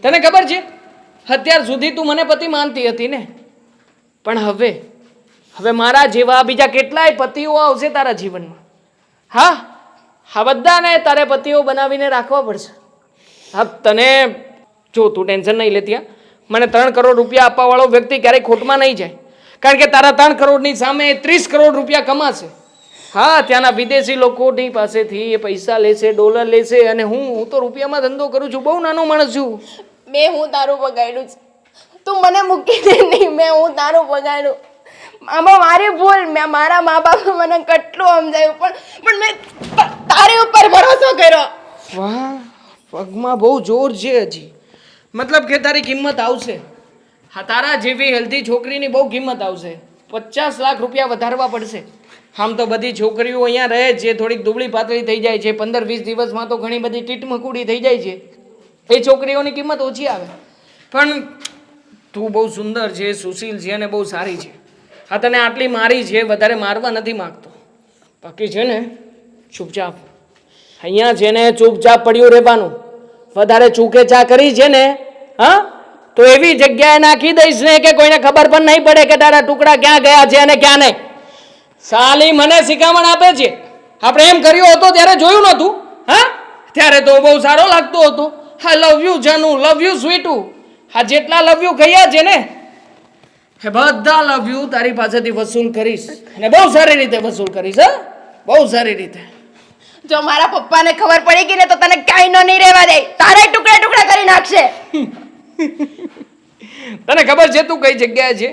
તને ખબર છે અત્યાર સુધી તું મને પતિ માનતી હતી ને, પણ હવે મારા જેવા બીજા કેટલાય પતિઓ આવશે તારા જીવનમાં. હા હા બધાને તારે પતિઓ બનાવીને રાખવા પડશે. હા તને જો તું ટેન્શન નહીં લેતી. મને 3 કરોડ રૂપિયા આપવાવાળો વ્યક્તિ ક્યારેય ખોટમાં નહીં જાય કારણ કે તારા 3 કરોડની સામે 30 કરોડ રૂપિયા કમાશે. હા ત્યાંના વિદેશી લોકોની પાસેથી એ પૈસા લેશે, ડોલર લેશે, અને હું તો રૂપિયામાં ધંધો કરું છું. બહુ નાનો માણસ છું. મેં હું તારું બગાડ્યું છે, તું મને મૂકી દે નહીં. હું તારું બગાડ્યું. આમાં મારી ભૂલ. મેં મારા મા બાપે મને કેટલું સમજાવ્યું પણ મેં તારી ઉપર ભરોસો કર્યો. વાહ, પગમાં બહુ જોર છે હજી. મતલબ કે તારી કિંમત આવશે. હા, તારા જેવી હેલ્ધી છોકરીની બહુ કિંમત આવશે. 50 લાખ રૂપિયા વધારવા પડશે. આમ તો બધી છોકરીઓ અહીંયા રહે છે, થોડીક દુબળી પાતળી થઈ જાય છે, 15-20 દિવસમાં તો ઘણી બધી ટીટમકુડી થઈ જાય છે. એ છોકરીઓની કિંમત ઓછી આવે. પણ તું બહુ સુંદર છે, સુશીલ છે અને બહુ સારી છે. હા, તને આટલી મારી છે, વધારે મારવા નથી માગતો. બાકી છે ને, ચૂપચાપ અહીંયા છે ને ચૂપચાપ પડ્યું રહેવાનું. વધારે ચૂકેચા કરી છે ને, હા, તો એવી જગ્યાએ નાખી દઈશ ને કે કોઈને ખબર પણ નહીં પડે કે તારા ટુકડા ક્યાં ગયા છે અને ક્યાં નહીં. સાલી મને શિખામણ આપે છે. આપણે એમ કર્યો હતો ત્યારે જોયું નહોતું? હા, ત્યારે તો બહુ સારો લાગતો હતો. હા, લવ યુ જાનુ, લવ યુ સ્વીટુ. હા, જેટલા લવ યુ કહ્યા છે ને એ બધા લવ યુ તારી પાસેથી વસૂલ કરીશ અને બહુ સારી રીતે વસૂલ કરીશ. હા, બહુ સારી રીતે. જો મારા પપ્પાને ખબર પડી ગઈ ને તો તને કાંઈ ન નહીં રહેવા દે. તારે ટુકડા ટુકડા કરી નાખશે. તને ખબર છે તું કઈ જગ્યાએ છે?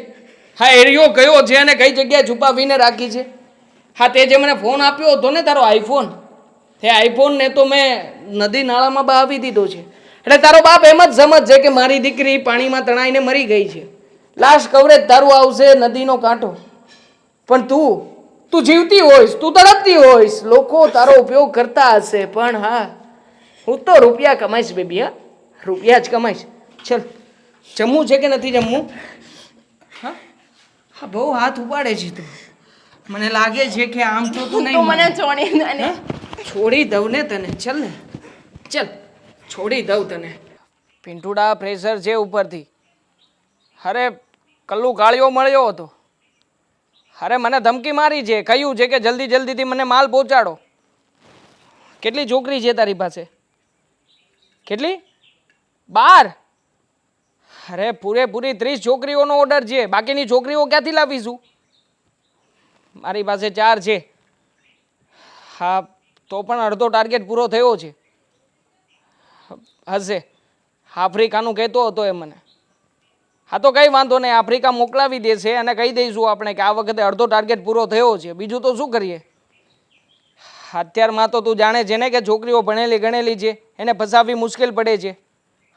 હા, એરિયો કયો છે અને કઈ જગ્યાએ છુપાવીને રાખી છે? હા, તે જે મને ફોન આપ્યો હતો ને, તારો આઈફોન, તે આઈફોનને તો મેં નદી નાળામાં બહાવી દીધો છે. એટલે તારો બાપ એમ જ સમજશે કે મારી દીકરી પાણીમાં તણાઈને મરી ગઈ છે. લાસ્ટ કવરેજ તારું આવશે નદીનો કાંઠો. પણ તું જીવતી હોઈશ, તું તડપતી હોઈશ, લોકો તારો ઉપયોગ કરતા હશે. પણ હા, હું તો રૂપિયા કમાઈશ બેબી. હા, રૂપિયા જ કમાઈશ. ચલ, જમવું છે કે નથી જમવું? હા હા, બહુ હાથ ઉપાડે છે તું. મને લાગે છે કે આમ તો તું તું નહીં મને માને. છોડી દે ને. છોડી દઉં ને તને? ચલ ને, ચલ છોડી દઉં તને. પિન્ટુડા પ્રેશર છે ઉપરથી. અરે કલ્લુ કાળિયો મળ્યો હતો. અરે મને ધમકી મારી છે, કહ્યું છે કે જલ્દીથી મને માલ પહોંચાડો. કેટલી છોકરી છે તારી પાસે? કેટલી? 12? અરે પૂરેપૂરી 30 છોકરીઓનો ઓર્ડર છે. બાકીની છોકરીઓ ક્યાંથી લાવીશું? મારી પાસે 4 છે. હા, તો પણ અડધો ટાર્ગેટ પૂરો થયો છે. હશે, આફ્રિકાનું કહેતો હતો એ મને. હા, તો કંઈ વાંધો નહીં, આફ્રિકા મોકલાવી દેશે અને કહી દઈશું આપણે કે આ વખતે અડધો ટાર્ગેટ પૂરો થયો છે. બીજું તો શું કરીએ? અત્યારમાં તો તું જાણે છે ને કે છોકરીઓ ભણેલી ગણેલી છે, એને ફસાવવી મુશ્કેલ પડે છે.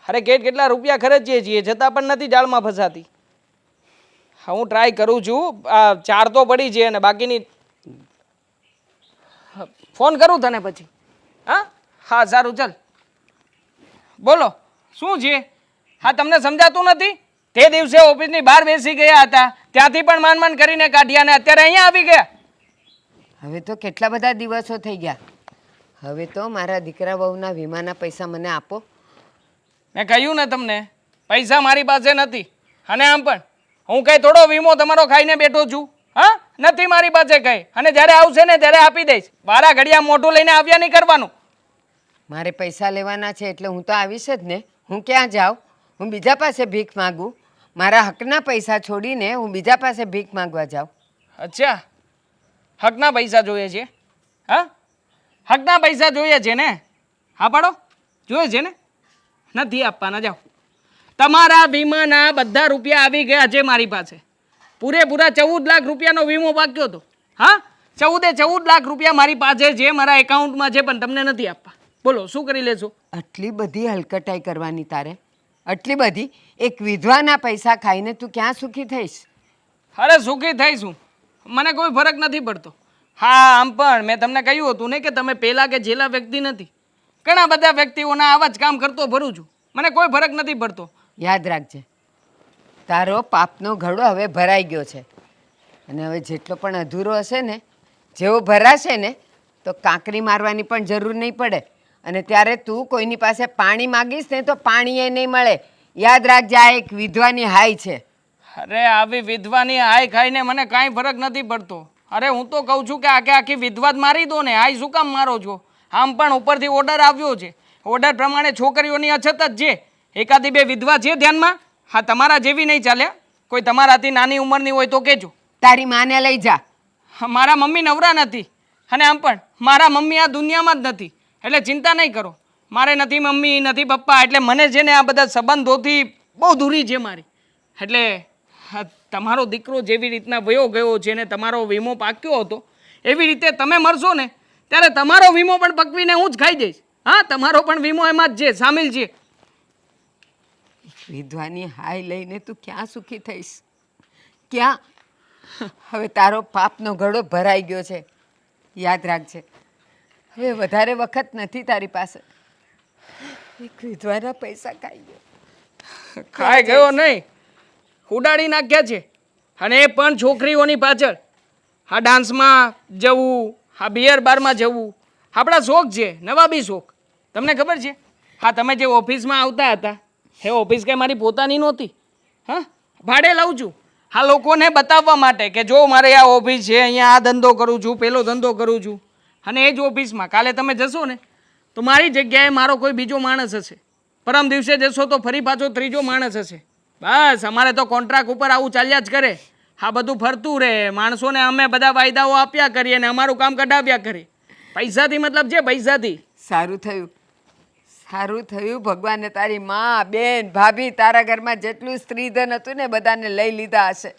અરે કેટલા રૂપિયા ખર્ચીએ છીએ છતાં પણ નથી જાળમાં ફસાતી. હા, હું ટ્રાય કરું છું. 4 તો પડી છે અને બાકીની ફોન કરું તને પછી. હા હા, સારું, ચાલ. બોલો, શું છે? હા, તમને સમજાતું નથી? તે દિવસે ઓફિસની બહાર બેસી ગયા હતા, ત્યાંથી પણ માંડ કરીને કાઢ્યા ને અત્યારે અહીંયા આવી ગયા. હવે તો કેટલા બધા દિવસો થઈ ગયા. હવે તો મારા દીકરા વહુના વીમાના પૈસા મને આપો. મેં કહ્યું ને તમને, પૈસા મારી પાસે નથી. અને આમ પણ હું કઈ થોડો વીમો તમારો ખાઈને બેઠો છું? હા, નથી મારી પાસે કઈ. અને જ્યારે આવશે ને ત્યારે આપી દઈશ. વારા ઘડિયા મોઢું લઈને આવ્યા નહીં કરવાનું. મારે પૈસા લેવાના છે એટલે હું તો આવીશ જ ને. હું ક્યાં જાઉં? હું બીજા પાસે ભીખ માગું? મારા હકના પૈસા છોડીને હું બીજા પાસે ભીખ માગવા જાઉં? અચ્છા, હકના પૈસા જોઈએ છે? હા, હકના પૈસા જોઈએ છે ને? હા પાડો, જોઈએ છે ને? નથી આપવાના, જાઓ. તમારા વીમાના બધા રૂપિયા આવી ગયા છે મારી પાસે. પૂરેપૂરા 14 લાખ રૂપિયાનો વીમો બાક્યો હતો. હા, 14 લાખ રૂપિયા મારી પાસે છે, મારા એકાઉન્ટમાં છે, પણ તમને નથી આપવા. બોલો, શું કરી લેશો? આટલી બધી હલકટાઈ કરવાની તારે? આટલી બધી? એક વિધવાના પૈસા ખાઈને તું ક્યાં સુખી થઈશ? અરે સુખી થઈશું, મને કોઈ ફરક નથી પડતો. હા, આમ પણ મેં તમને કહ્યું હતું ને કે તમે પેલા કે જેલા વ્યક્તિ નથી. ઘણા બધા વ્યક્તિઓના આવા જ કામ કરતો ભરું છું. મને કોઈ ફરક નથી પડતો. યાદ રાખજે, તારો પાપનો ઘડો હવે ભરાઈ ગયો છે. અને હવે જેટલો પણ અધૂરો હશે ને, જેવો ભરાશે ને તો કાંકરી મારવાની પણ જરૂર નહીં પડે. અને ત્યારે તું કોઈની પાસે પાણી માગીશ ને તો પાણી એ નહીં મળે. યાદ રાખજે, આ એક વિધવાની હાય છે. અરે આવી વિધવાની હાય ખાઈને મને કાંઈ ફરક નથી પડતો. અરે હું તો કહું છું કે આખી વિધવા જ મારી દો ને, હાય શું કામ મારો છો? આમ પણ ઉપરથી ઓર્ડર આવ્યો છે. ઓર્ડર પ્રમાણે છોકરીઓની અછત જ છે. એકાદી 2 વિધવા છે ધ્યાનમાં? હા, તમારા જેવી નહીં ચાલ્યા. કોઈ તમારાથી નાની ઉંમરની હોય તો કહેજો. તારી માને લઈ જા. મારા મમ્મી નવરા નથી. અને આમ પણ મારા મમ્મી આ દુનિયામાં જ નથી. એટલે ચિંતા નહીં કરો. મારે નથી મમ્મી, નથી પપ્પા. એટલે મને છે ને આ બધા સંબંધોથી બહુ દૂરી છે મારી. એટલે હા, તમારો દીકરો જેવી રીતના વયો ગયો છે ને તમારો વીમો પાક્યો હતો એવી રીતે તમે મરશો ને ત્યારે તમારો વીમો પણ પકવીને હું જ ખાઈ જઈશ. હા, તમારો પણ વીમો એમાં જ છે, સામેલ છે. વિધવાની હાય લઈને તું ક્યાં સુખી થઈશ? ક્યાં? હવે તારો પાપનો ઘડો ભરાઈ ગયો છે. યાદ રાખજે, હવે વધારે વખત નથી તારી પાસે. એક વિધવાના પૈસા ખાઈ ગયો. ખાઈ ગયો નહીં, ઉડાડી નાખ્યા છે. અને એ પણ છોકરીઓની પાછળ. હા, ડાન્સમાં જવું, હા બિયર બારમાં જવું, આપણા શોખ છે, નવાબી શોખ. તમને ખબર છે? હા, તમે જે ઓફિસમાં આવતા હતા એ ઓફિસ કંઈ મારી પોતાની નહોતી. હા, ભાડે લઉં છું. હા, લોકોને બતાવવા માટે કે જો મારે આ ઓફિસ છે, અહીંયા આ ધંધો કરું છું, પેલો ધંધો કરું છું. અને એ જ ઓફિસમાં કાલે તમે જશો ને તો મારી જગ્યાએ મારો કોઈ બીજો માણસ હશે. પરમ દિવસે જશો તો ફરી પાછો ત્રીજો માણસ હશે. બસ અમારે તો કોન્ટ્રાક્ટ ઉપર આવું ચાલ્યા જ કરે. હા, બધું ફરતું રહે. માણસોને અમે બધા વાયદાઓ આપ્યા કરીએ અને અમારું કામ કઢાવ્યા કરીએ. પૈસાથી મતલબ છે, પૈસાથી. સારું થયું, સારું થયું. ભગવાને તારી માં, બેન, ભાભી, તારા ઘરમાં જેટલું સ્ત્રીધન હતું ને બધાને લઈ લીધા હશે.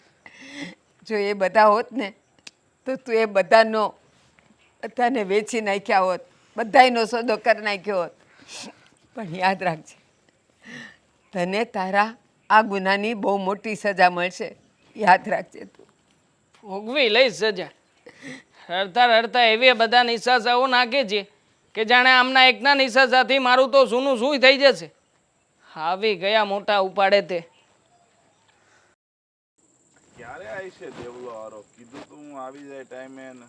જો એ બધા હોત ને તો તું એ બધાને વેચી નાખ્યા હોત, બધાયનો સોદો કરી નાખ્યો હોત. પણ યાદ રાખજે, તને તારા આ ગુનાની બહુ મોટી સજા મળશે. યાદ રાખજે તું. ભોગવી લઈશ સજા. રડતા રડતા એવી બધા નિશાસાઓ નાખે છે કે જાણે આમના એકના નિશાસાથી મારું તો સૂનું સૂઈ થઈ જશે. આવી ગયા મોટા ઉપાડે તે. ક્યારે આવી છે દેવલો વાળો? કીધું તું હું આવી જાય ટાઈમે ને.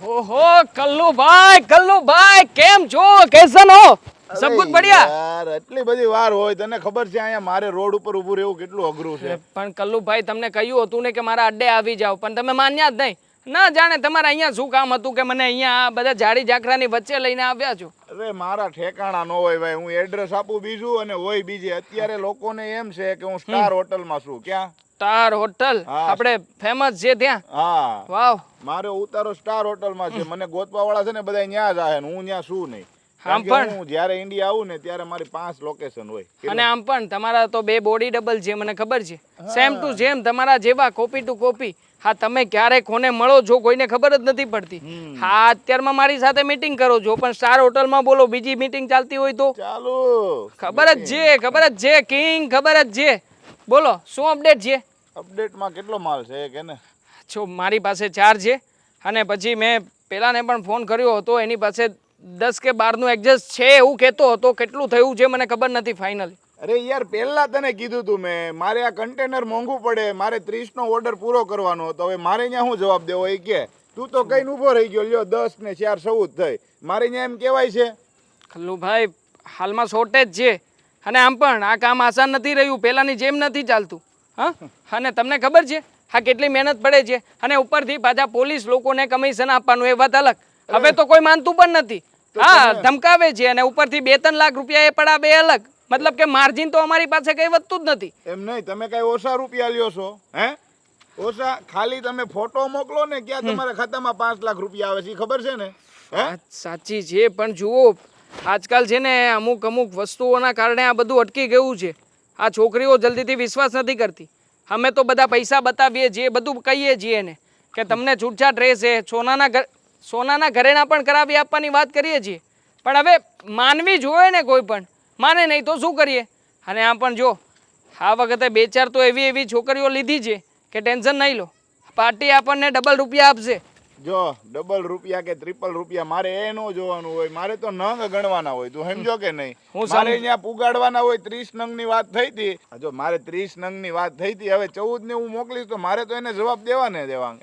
ઓહો કલ્લુભાઈ કેમ છો? કેસન હો? સબ કુછ બઢિયા? યાર એટલી બધી વાર હોય, તને ખબર છે અહીંયા મારે રોડ ઉપર ઊભું રહેવું કેટલું અઘરું છે. પણ કલ્લુભાઈ તમને કહ્યું હતું ને કે મારા અડ્ડે આવી જાઓ, પણ તમે માન્યા જ નહીં. ના જાણે તમારે અહીંયા શું કામ હતું કે મને અહીંયા આ બધા ઝાડી ઝાકરાની વચ્ચે લઈને આવ્યા છો. અરે મારા ઠેકાણા ન હોય ભાઈ, હું એડ્રેસ આપું બીજું અને હોય બીજે. અત્યારે લોકોને એમ છે કે હું સ્ટાર હોટલમાં છું. ક્યાં? Star hotel? હા. આપણે ફેમસ છે ત્યાં? હા, વાવ. મારો ઉતારો સ્ટાર હોટલમાં છે. મને ગોતવા વાળા છે ને બધા ત્યાં જ આવે ને હું ત્યાં શું નહીં. આમ કારણ કે પણ હું જ્યારે ઇન્ડિયા આવું ને ત્યારે મારી 5 લોકેશન હોય. અને આમ પણ તમારા તો બે બોડી ડબલ છે, મને ખબર છે. સેમ ટુ સેમ તમારા જેવા, કોપી ટુ કોપી. હા, તમે ક્યારે કોને મળો છો કોઈને ખબર જ નથી પડતી. હા, અત્યારમાં મારી સાથે મીટિંગ કરો છો પણ સ્ટાર હોટલમાં બોલો બીજી મીટિંગ ચાલતી હોય તો ચાલુ ખબર જ છે કિંગ, ખબર જ છે. બોલો શું અપડેટ છે? અપડેટમાં કેટલો માલ છે કે ને? જો મારી પાસે 4 છે અને પછી મેં પેલાને પણ ફોન કર્યો હતો, એની પાસે 10 કે 12નું એડજસ્ટ છે એવું કહેતો હતો. કેટલું થયું છે મને ખબર નથી ફાઇનલી. અરે યાર પહેલા તને કીધું તું મેં, મારે આ કન્ટેનર મોંઘું પડે, મારે 30 નો ઓર્ડર પૂરો કરવાનો હતો. હવે મારે ત્યાં શું જવાબ દેવો એ કે? તું તો કઈ ઊભો રહી ગયો. લ્યો 10 ને 4 14 થઈ. મારે ત્યાં એમ કહેવાય છે ખલ્લુભાઈ હાલમાં શોર્ટેજ છે અને આમ પણ આ કામ આસાન નથી રહ્યું, પહેલાની જેમ નથી ચાલતું. હા, અને તમને ખબર છે હા કેટલી મહેનત પડે છે અને ઉપરથી પાછા પોલીસ લોકોને કમિશન આપવાનું, એ વાત અલગ. હવે તો કોઈ માનતું પણ નથી. હા, ધમકાવે છે અને ઉપરથી 2-3 લાખ રૂપિયા એ પડાવે એ અલગ. મતલબ કે માર્જિન તો અમારી પાસે કઈ વધતું જ નથી. એમ નહીં, તમે કઈ ઓછા રૂપિયા લ્યો છો? હે ઓછા? ખાલી તમે ફોટો મોકલો ને ક્યાં તમારા ખાતામાં 5 લાખ રૂપિયા આવે છે એ ખબર છે ને? વાત સાચી છે પણ જુઓ આજકાલ છે ને અમુક વસ્તુઓના કારણે આ બધું અટકી ગયું છે. આ છોકરીઓ જલ્દીથી વિશ્વાસ નથી કરતી. અમે તો બધા પૈસા બતાવીએ છીએ, બધું કહીએ છીએ ને કે તમને છૂટછાટ રહેશે, સોનાના ઘરેણા પણ કરાવી આપવાની વાત કરીએ છીએ. પણ હવે માનવી જોઈએ ને, કોઈ પણ માને નહીં તો શું કરીએ? અને આમ પણ જો આ વખતે 2-4 તો એવી છોકરીઓ લીધી છે કે ટેન્શન નહીં લો, પાર્ટી આપણને ડબલ રૂપિયા આપશે. જો ડબલ રૂપિયા કે ટ્રિપલ રૂપિયા મારે એ ન જોવાનું હોય, મારે તો નંગ ગણવાના હોય. તું સમજો કે નહીં? મારે અહીંયા પુગાડવાના હોય. 30 નંગની વાત થઈ હતી. જો મારે 30 નંગની વાત થઈ હતી, હવે 14 ને હું મોકલીશ તો મારે તો એને જવાબ દેવાને દેવાંગ.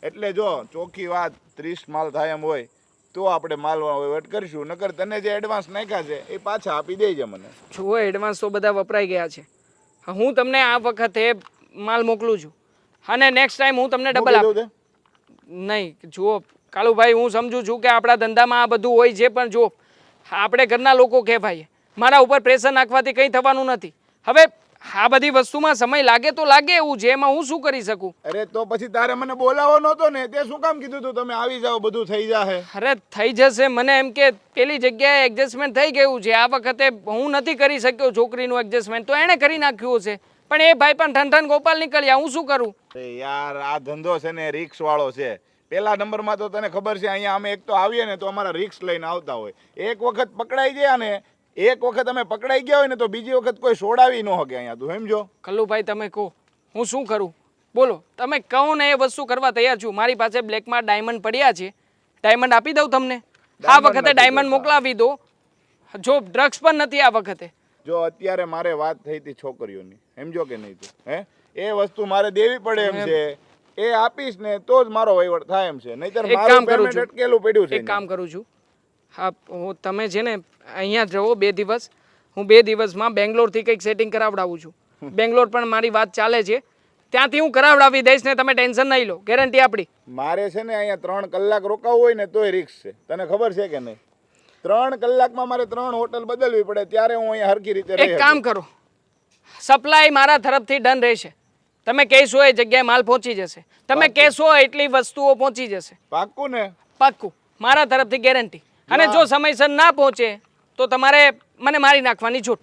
એટલે જો ચોખ્ખી વાત, 30 માલ થાય એમ હોય તો આપણે માલ વહીવટ કરીશું. નકર તને જે એડવાન્સ નાખ્યા છે એ પાછા આપી દેજે મને. જુઓ એડવાન્સ તો બધા વપરાઈ ગયા છે. હું તમને આ વખતે માલ મોકલું છું અને નેક્સ્ટ ટાઈમ હું તમને ડબલ આપું. નહીં જુઓ કાળુભાઈ, હું સમજુ છું કે આપણા ધંધામાં આ બધું હોય છે પણ જો આપણે ઘરના લોકો કહેવાય, મારા ઉપર પ્રેશર નાખવાથી કંઈ થવાનું નથી. હવે આ બધી વસ્તુમાં સમય લાગે તો લાગે એવું છે, એમાં હું શું કરી શકું? અરે તો પછી તારે મને બોલાવો નહોતો ને, તે શું કામ કીધું તું તમે આવી જાઓ બધું થઈ જાહે? અરે થઈ જશે, મને એમ કે પેલી જગ્યાએ એડજસ્ટમેન્ટ થઈ ગયું છે. આ વખતે હું નથી કરી શક્યો છોકરીનું એડજસ્ટમેન્ટ, તો એણે કરી નાખ્યું હશે. પણ એ ભાઈ પણ ઠન ગોપાલ નીકળ્યા, હું શું કરું? અરે યાર આ ધંધો છે ને રિક્સ વાળો છે. પેલા નંબરમાં તો તને ખબર છે અહીંયા અમે એક તો આવીએ ને તો અમારા રિક્સ લઈને આવતા હોય. એક વખત પકડાઈ ગયા ને, એક વખત અમે પકડાઈ ગયા હોય ને તો બીજી વખત કોઈ છોડાવી ન શકે અહીંયા, તું સમજો? કલ્લુભાઈ તમે કહો, હું શું કરું? બોલો, તમે કહો ને એ વસ્તુ કરવા તૈયાર છું. મારી પાસે બ્લેકમાં ડાયમંડ પડ્યા છે, ડાયમંડ આપી દઉં તમને. આ વખતે ડાયમંડ મોકલાવી દો. જો ડ્રગ્સ પણ નથી આ વખતે. જો અત્યારે મારે વાત થઈ હતી છોકરીઓની, સમજો કે નહીં? તું હે એ વસ્તુ મારે દેવી પડે એમ છે. એ આપીશ ને તો જ મારો વહીવટ થાય એમ છે, નહીંતર મારું પેમેન્ટ અટકેલું પડ્યું છે. એક કામ કરું છું, હા હું તમે છે ને અહીંયા જ રહો 2 દિવસ. હું 2 દિવસમાં બેંગ્લોરથી કંઈક સેટિંગ કરાવડાવું છું. બેંગ્લોર પણ મારી વાત ચાલે છે, ત્યાંથી હું કરાવડાવી દઈશ ને તમે ટેન્શન નહીં લો, ગેરંટી આપણી. મારે છે ને અહીંયા 3 કલાક રોકાવું હોય ને તોય રિક્સ છે, તને ખબર છે કે નહીં? 3 કલાકમાં મારે 3 હોટલ બદલવી પડે ત્યારે હું અહીંયા હરખી રીતે રહી. એક કામ કરો, સપ્લાય મારા તરફથી ડન રહેશે. તમે કહેશો એ જગ્યાએ માલ પહોંચી જશે. તમે કહેશો એટલી વસ્તુઓ પહોંચી જશે. પાક્કું ને? પાક્કું, મારા તરફથી ગેરંટી. અને જો સમયસર ના પહોંચે તો તમારે મને મારી નાખવાની છૂટ.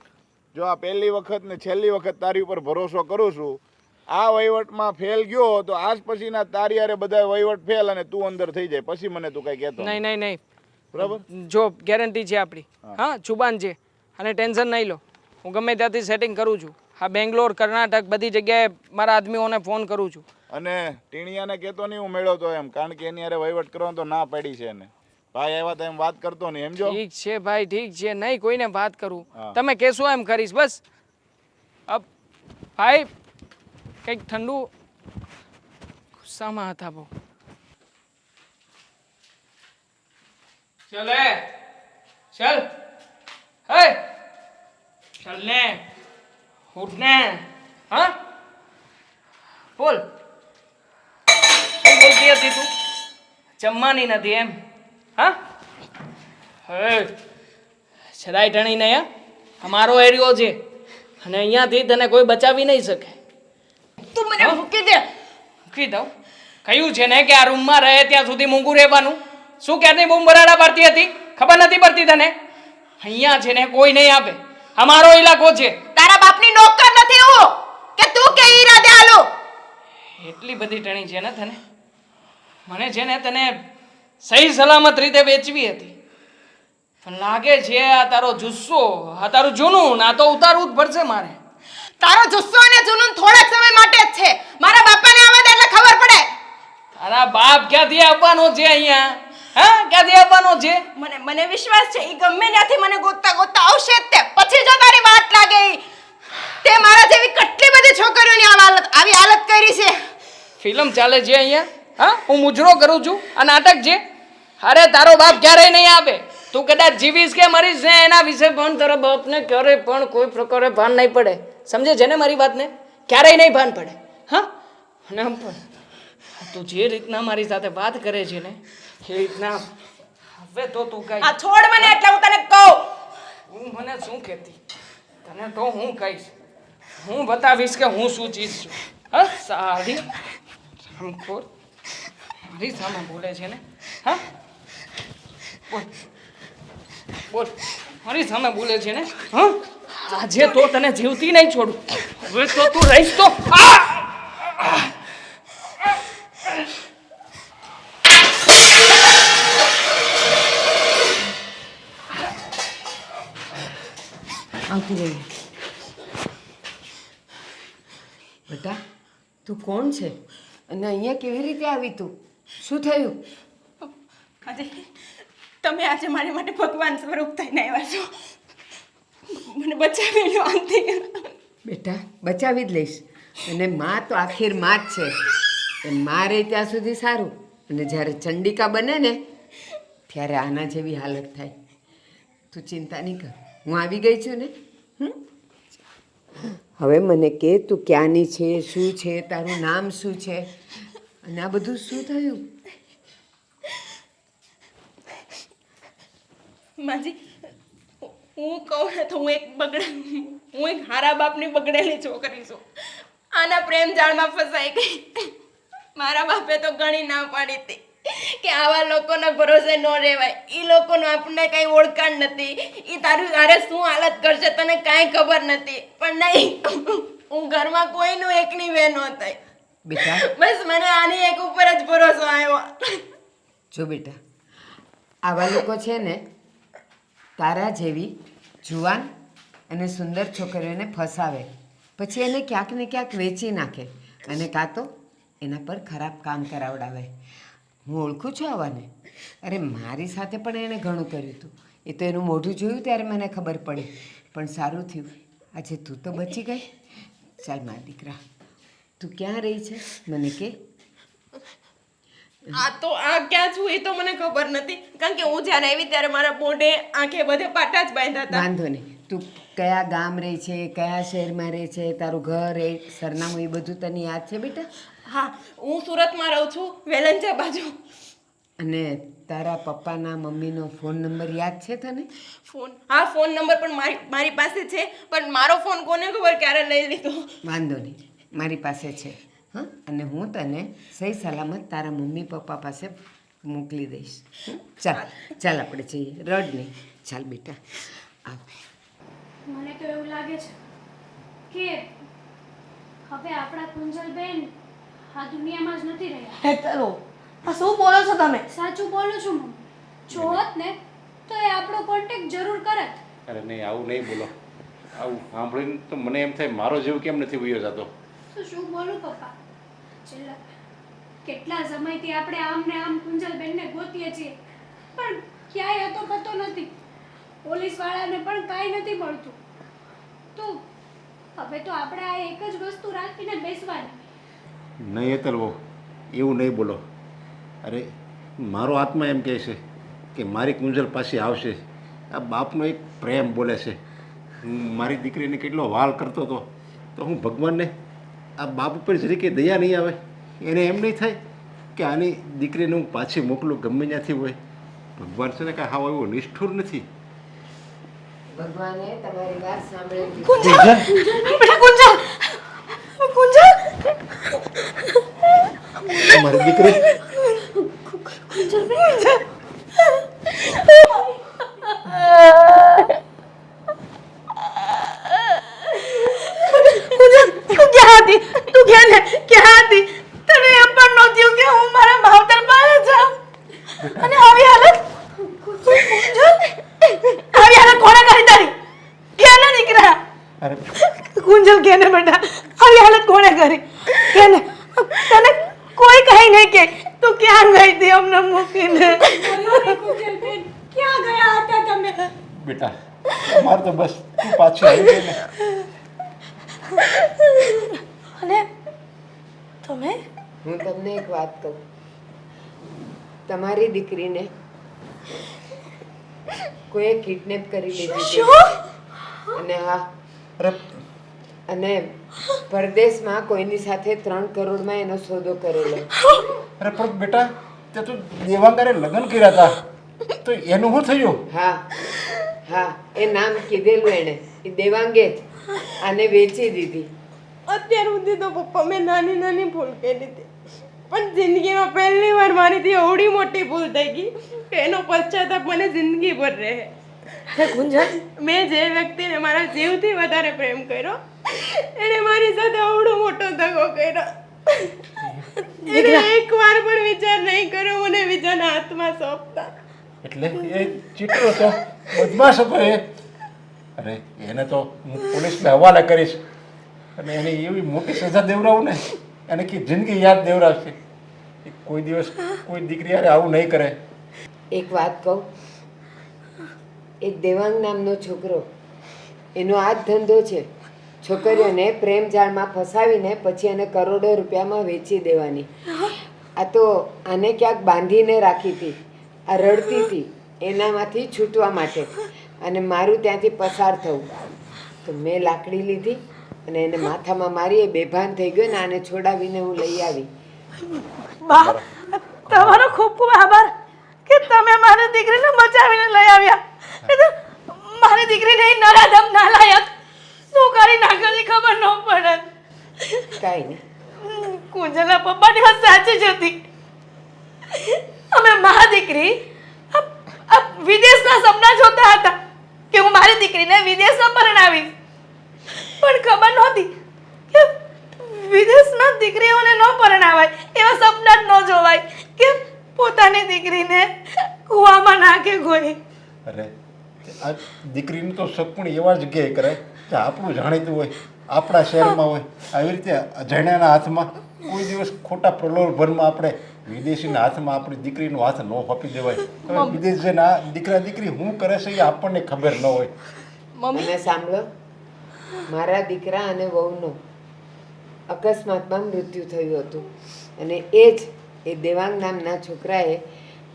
જો આ પહેલી વખત ને છેલ્લી વખત તારી ઉપર ભરોસો કરું છું. આ વહીવટમાં ફેલ ગયો તો આજ પછીના તારી હારે બધા વહીવટ ફેલ અને તું અંદર થઈ જાય, પછી મને તું કઈ કહેતો નહીં નહીં નહીં, બરાબર? જો ગેરંટી છે આપણી, હા જુબાન છે. અને ટેન્શન નહીં લો, હું ગમે ત્યાંથી સેટિંગ કરું છું. હા બેંગ્લોર, કર્ણાટક બધી જગ્યાએ મારા આદમીઓને ફોન કરું છું. અને ટીણિયાને કહેતો નહીં હું મેળવતો એમ, કારણ કે એની હારે વહીવટ કરવાનો તો ના પડી છે એને. ભાઈ આવ્યા તો એમ વાત કરતો નહીં, સમજો? ઠીક છે ભાઈ, ઠીક છે, નહીં કોઈને વાત કરું. તમે કહેશો એમ કરીશ બસ. અબ ભાઈ કંઈક ઠંડુ ગુસ્સામાં હતા બહુ. ચલે ચલ, હે ચલ ને, ઉઠ ને. હા બોલ, શું બોલતી હતી તું? જમવાની નથી એમ? હા હે સદાય ટણી નહીં. અમારો એરિયો છે અને અહીંયાથી તને કોઈ બચાવી નહીં શકે. તું મને મૂકી દે. મૂકી દઉં? કહ્યું છે ને કે આ રૂમમાં રહે ત્યાં સુધી મૂંગું રહેવાનું. શું ક્યારની બૂમ બરાડા પાડતી હતી? ખબર નથી પડતી તને? અહીંયા છે ને કોઈ નહીં આપે, અમારો ઇલાકો છે. તારા બાપની નોકર નથી હું કે તું કે ઈરાદે આલો. એટલી બધી ટણી છે ને તને? મને છે ને તને સહી સલામત રીતે વેચવી હતી, પણ લાગે છે આ તારો જુસ્સો, આ તારું જૂનું આ તો ઉતારવું જ પડશે મારે. તારો જુસ્સો અને જુનૂન થોડા સમય માટે જ છે. મારા બાપાને આવે એટલે ખબર પડે. તારા બાપ ક્યાંથી આવવાનો છે અહીંયા? હા ક્યાંથી આવવાનો છે? મને વિશ્વાસ છે ઈ ગમે ત્યાંથી મને ગોતતા ગોતતા આવશે જ તે. પછી જો તારી વાત લાગે ઈ. તે મારા જેવી કેટલી બધી છોકરીઓની આવી હાલત કરી છે. ફિલ્મ ચાલે છે અહીંયા? હા હું મુજરો કરું છું, આ નાટક છે. અરે તારો બાપ ક્યારેય નહીં આવે. તું કદાચ જીવીશ કે મરીશ ને એના વિશે પણ તારા બાપને ક્યારેય પણ કોઈ પ્રકારે ભાન નહીં પડે. સમજે છે ને મારી વાતને? ક્યારેય નહીં ભાન પડે. હા અને તું જે રીતના મારી સાથે વાત કરે છે ને એ રીતના હવે તો તું કઈ આ છોડ મને એટલે હું તને કહું. હું મને શું કહેતી? તને તો હું કહીશ, હું બતાવીશ કે હું શું ચીજ છું. હા સારી રામખોર મારી સામે બોલે છે ને? હા બોલ બોલ, મારી સામે બોલે છે ને? હા આજે તો તને જીવતી નહીં છોડું. હવે તો તું રહીશ તો આવતી રહી. બેટા તું કોણ છે અને અહીંયા કેવી રીતે આવી? તું શું થયું? તમે આજે મારી માટે ભગવાન સ્વરૂપ થઈને આવ્યા છો. મને બચાવી લો આંટી. બેટા બચાવી જ લઈશ. અને માં તો આખીર માં જ છે. એ માં રહે ત્યાં સુધી સારું, અને જ્યારે ચંડિકા બને ને ત્યારે આના જેવી હાલત થાય. તું ચિંતા નહીં કર, હું આવી ગઈ છું ને. હવે મને કે તું ક્યાંની છે, શું છે, તારું નામ શું છે, અને આ બધું શું થયું? માજી હું કહું ને તો હું એક હારા બાપની બગડેલી છોકરી છું. આના પ્રેમ જાળમાં ફસાઈ ગઈ. મારા બાપે તો ઘણી ના પાડી હતી કે આવા લોકોના ભરોસે ન રહેવાય. એ લોકોનો આપણને કઈ ઓળખાણ નથી. એ તારે શું હાલત કરશે તને કાંઈ ખબર નથી. પણ નહીં, હું ઘરમાં કોઈનું એકની બેન નહોતી. બેટા બસ મને આની એક ઉપર જ ભરોસો આવ્યો. જો બેટા આવા લોકો છે ને તારા જેવી જુવાન અને સુંદર છોકરીઓને ફસાવે, પછી એને ક્યાંક ને ક્યાંક વેચી નાખે અને કાં તો એના પર ખરાબ કામ કરાવડાવે. હું ઓળખું છું આવાને. અરે મારી સાથે પણ એણે ઘણું કર્યું હતું. એ તો એનું મોઢું જોયું ત્યારે મને ખબર પડી. પણ સારું થયું આજે તું તો બચી ગઈ. ચાલ મારા દીકરા, તું ક્યાં રહી છે મને કે. આ ક્યાં છું એ તો મને ખબર નથી, કારણ કે હું જ્યારે આવી ત્યારે મારા મોઢે આંખે બધે પાટા જ બાંધ્યા હતા. વાંધો નહીં. તું કયા ગામ રહે છે, કયા શહેરમાં રહે છે, તારું ઘર એ સરનામું એ બધું તને યાદ છે બેટા? હા, હું સુરતમાં રહું છું, વેલંજા બાજુ. અને તારા પપ્પાના મમ્મીનો ફોન નંબર યાદ છે તને? હા, ફોન નંબર પણ મારી પાસે છે, પણ મારો ફોન કોને ખબર ક્યારે લઈ લીધો. વાંધો નહીં, મારી પાસે છે. હા, અને હું તને સહી સલામત તારા મમ્મી પપ્પા પાસે મોકલી દઈશ. ચાલ ચાલ આપણે જઈએ, રડ નહીં. ચાલ બેટા આવ. મને તો એવું લાગે છે કે હવે આપણા કુંજલબેન આ દુનિયામાં જ નથી રહ્યા. હેતલો આ શું બોલો છો તમે? સાચું બોલું છું મમ્મી. જો હોત ને તો એ આપણો કોન્ટેક્ટ જરૂર કરત. અરે નહીં, આવું નહીં બોલો. આવું સાંભળીને તો મને એમ થાય મારો જીવ કેમ નથી વયો જતો. તો શું બોલું પપ્પા, છેલ્લા કેટલા સમયથી આપણે આમ ને આમ કુંજલબેનને ગોતીએ છીએ, પણ ક્યાંય હતો પતો નથી. પોલીસવાળાને પણ કાંઈ નથી મળતું. તો હવે તો આપણે આ એક જ વસ્તુ રાખીને બેસવાની. નહીં હેતલ બહુ એવું નહીં બોલો. અરે મારો આત્મા એમ કહે છે કે મારી કુંજલ પાછી આવશે. આ બાપનો એક પ્રેમ બોલે છે. હું મારી દીકરીને કેટલો વાલ કરતો હતો, તો હું ભગવાનને આ બાપ ઉપર જરીકે દયા નહીં આવે? એને એમ નહીં થાય કે આની દીકરીને હું પાછી મોકલું ગમે ત્યાંથી હોય? ભગવાન છે ને કાંઈ હાવ એવું નિષ્ઠુર નથી. ભગવાને તમારી વાત સાંભળેલી. બેટા કુંજલ, મારી દીકરી તું ક્યાં હતી? તું ક્યાં હતી? તને એમ પણ નહોતું કે હું મારા માવતર પાસે જાઉં? અને આવી હાલત કોણે કરી તારી? કેને દીકરા? અરે કુંજલ કેને બેટા, આવી હાલત કોણે કરી? કેને? તને કોઈ કઈ નહીં કે તું ક્યાં ગઈ હતી અમને મૂકીને? કુંજલબેન, ક્યાં ગયા હતા તમે? બેટા મારે તો બસ તું પાછી આવી ગઈ ને. અને તમે? હું તમને એક વાત કહું. તમારી દીકરીને કોઈએ કિડનેપ કરી લીધી છે. અને હા, અરે અને પરદેશમાં કોઈની સાથે 3 કરોડમાં એનો સોદો કરેલો. અરે પણ બેટા તે તો દેવાંગરે લગ્ન કર્યા હતા, તો એનું શું થયું? હા હા, એ નામ કીધેલું એણે. એ દેવાંગે જ આને વેચી દીધી. અત્યાર સુધી તો પપ્પા મેં નાની નાની ભૂલ કરી હતી, પણ જિંદગીમાં પહેલી વાર મારીથી એવડી મોટી ભૂલ થઈ ગઈ કે એનો પશ્ચાતાપ મને જિંદગીભર રહે. કુંજલ, મેં જે વ્યક્તિને મારા જીવથી વધારે પ્રેમ કર્યો, એણે મારી સાથે આવડો મોટો દગો કર્યો. એને એકવાર પણ વિચાર નહીં કર્યો મને બીજાના હાથમાં સોંપતા. એટલે એ ચીટર હતો, બદમાશ હતો એ. અરે એને તો હું પોલીસને હવાલે કરીશ અને એને એવી મોટી સજા દેવડાવું ને, એને કે જિંદગી યાદ દેવડાવશે. એ કોઈ દિવસ કોઈ દીકરી યારે આવું નહીં કરે. એક વાત કહું, એક દેવાંગ નામનો છોકરો, એનો આ જ ધંધો છે. છોકરીઓને પ્રેમ જાળમાં ફસાવીને પછી એને કરોડો રૂપિયામાં વેચી દેવાની. આ તો આને ક્યાંક બાંધીને રાખી હતી. આ રડતી હતી એનામાંથી છૂટવા માટે અને મારું ત્યાંથી પસાર થવું. તો મેં લાકડી લીધી અને એને માથામાં મારી. એ બેભાન થઈ ગયો ને આને છોડાવીને હું લઈ આવી. બા, તમારો ખૂબ ખૂબ આભાર કે તમે મારી દીકરીને બચાવીને લઈ આવ્યા. મારી દીકરીને નરાધમ નાલાયક શું કરી નાખેલી ખબર ન પડે. કાંઈ નહીં, કુંજલના પપ્પાની વાત સાચી જ હતી. અમે મારી દીકરી આ વિદેશના સપના જોતા હતા કે હું મારી દીકરીને વિદેશમાં પરણાવીશ, પણ ખબર નહોતી વિદેશમાં દીકરીઓને ન પરણાવાય એવા સપના જ ન જોવાય કે પોતાની દીકરીને કૂવામાં નાખે કોઈ. અરે આ દીકરીનું તો સપનું એવા જગ્યાએ કરે કે આપણું જાણીતું હોય, આપણા શહેરમાં હોય. આવી રીતે અજાણ્યાના હાથમાં કોઈ દિવસ ખોટા પ્રલોભનમાં આપણે વિદેશીના હાથમાં આપણી દીકરીનો હાથ ન આપી દેવાય. હવે વિદેશ જઈને આ દીકરા દીકરી શું કરે છે એ આપણને ખબર ન હોય. અને સાંભળો, મારા દીકરા અને વહુનો અકસ્માતમાં મૃત્યુ થયું હતું અને એ દેવાંગ નામના છોકરાએ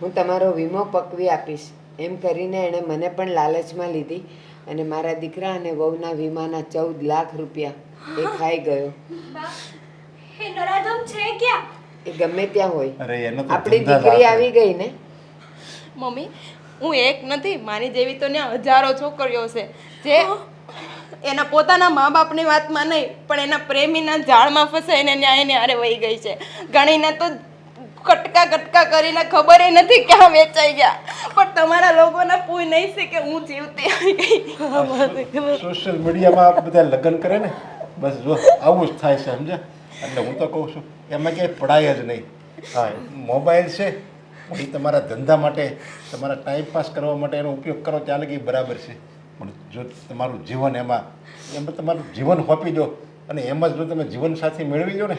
હું તમારો વીમો પકવી આપીશ એમ કરીને એણે મને પણ લાલચમાં લીધી અને મારા દીકરા અને વહુના વીમાના 14 લાખ રૂપિયા એ ખાઈ ગયો. એ નરાધમ છે ક્યાં? એ ગમે ત્યાં હોય, અરે એનો તો આપણી ધંધા દીકરી લાખ. આવી ગઈ ને. મમ્મી હું એક નથી, મારી જેવી તો ત્યાં હજારો છોકરીઓ છે જે એના પોતાના મા બાપની વાતમાં નહીં પણ એના પ્રેમીના જાળમાં ફસાઈને ન્યાય એને હારે વહી ગઈ છે. ઘણીને તો કટકા કટકા કરીને ખબર નથી ક્યાં વેચાઈ ગયા, પણ તમારા લોકોના પૂય નહીં છે કે હું જીવતી આવી ગઈ. સોશિયલ મીડિયામાં બધા લગ્ન કરે ને, બસ જો આવું જ થાય છે, સમજ્યા? એટલે હું તો કહું છું એમાં ક્યાંય પડાય જ નહીં. હા, મોબાઈલ છે એ તમારા ધંધા માટે, તમારા ટાઈમ પાસ કરવા માટે એનો ઉપયોગ કરો ત્યાં લગી બરાબર છે, પણ જો તમારું જીવન એમાં તમારું જીવન હોપી દો અને એમાં જ જો તમે જીવનસાથી મેળવી લો ને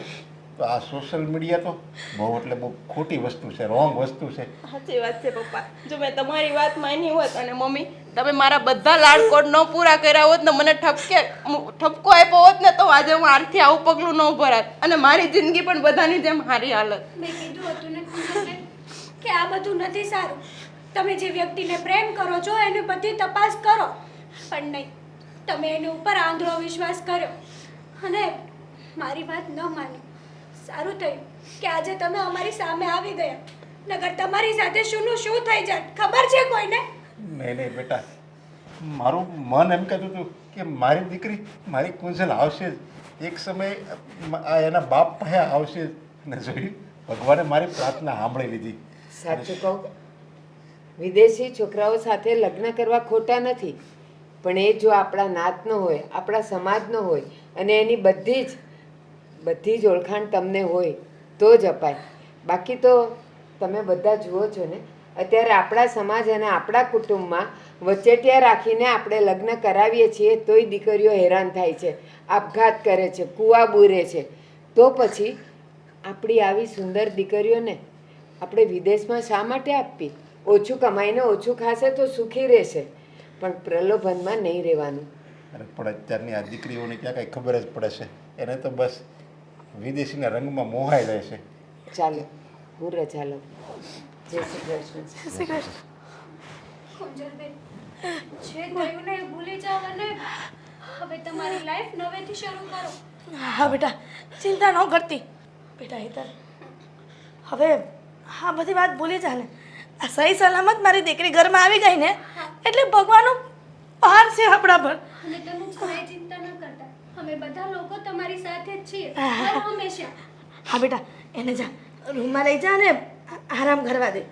તો આ સોશિયલ મીડિયા તો બહુ એટલે બહુ ખોટી વસ્તુ છે, રોંગ વસ્તુ છે. સાચી વાત છે પપ્પા. જો મેં તમારી વાત માની હોત અને મમ્મી તમે મારા બધા લાડકોડ ન પૂરા કર્યા હોત ને મને ઠપકો આપ્યો હોત ને તો આજે હું આરથી આવું પગલું ન ભરાત અને મારી જિંદગી પણ બધાની જેમ હારી હાલત. મેં કીધું હતું ને કુંજલબેન કે આ બધું નથી સારું. તમે જે વ્યક્તિને પ્રેમ કરો છો એની બધી તપાસ કરો, પણ નહીં, તમે એની ઉપર આંધળો વિશ્વાસ કર્યો અને મારી વાત ન માની. સારું થયું કે આજે તમે અમારી સામે આવી ગયા, નગર તમારી સાથે શુંનું શું થઈ જાય ખબર છે કોઈને? નહીં નહીં બેટા, મારું મન એમ કહેતું હતું કે મારી દીકરી મારી કુંજલ આવશે જ, એક સમય આ એના બાપ પાસે આવશે જ. ને જોયું, ભગવાને મારી પ્રાર્થના સાંભળી લીધી. સાચું કહું, વિદેશી છોકરાઓ સાથે લગ્ન કરવા ખોટા નથી, પણ એ જો આપણા નાતનો હોય, આપણા સમાજનો હોય અને એની બધી જ ઓળખાણ તમને હોય તો જ અપાય. બાકી તો તમે બધા જુઓ છો ને, અત્યારે આપણા સમાજ અને આપણા કુટુંબમાં વચેટિયા રાખીને આપણે લગ્ન કરાવીએ છીએ તોય દીકરીઓ હેરાન થાય છે, આપઘાત કરે છે, કૂવા બૂરે છે. તો પછી આપણી આવી સુંદર દીકરીઓને આપણે વિદેશમાં શા માટે આપવી? ઓછું કમાઈને ઓછું ખાશે તો સુખી રહેશે, પણ પ્રલોભનમાં નહીં રહેવાનું. અરે પણ અત્યારની આ દીકરીઓને ક્યાં કાંઈ ખબર જ પડે છે, એને તો બસ વિદેશીના રંગમાં મોહાઈ જાય છે. ચાલો, હું રજા લઉં. જય શ્રી કૃષ્ણ. જય શ્રી કૃષ્ણ. કુંજલબેન, જે થયું ને એ ભૂલી જાઓ અને હવે તમારી લાઈફ નવેથી શરૂ કરો. હા બેટા, ચિંતા ન કરતી. બેટા હેતર, હવે હા બધી વાત ભૂલી જા ને. આ સહી સલામત મારી દીકરી ઘરમાં આવી ગઈ ને એટલે ભગવાનનો પાર છે આપણા પર. અને તમે જરાય ચિંતા ન કરતા, અમે બધા લોકો તમારી સાથે જ છીએ હર હંમેશા. હા બેટા, એને જા રૂમમાં લઈ જા ને આરામ કરવા દે.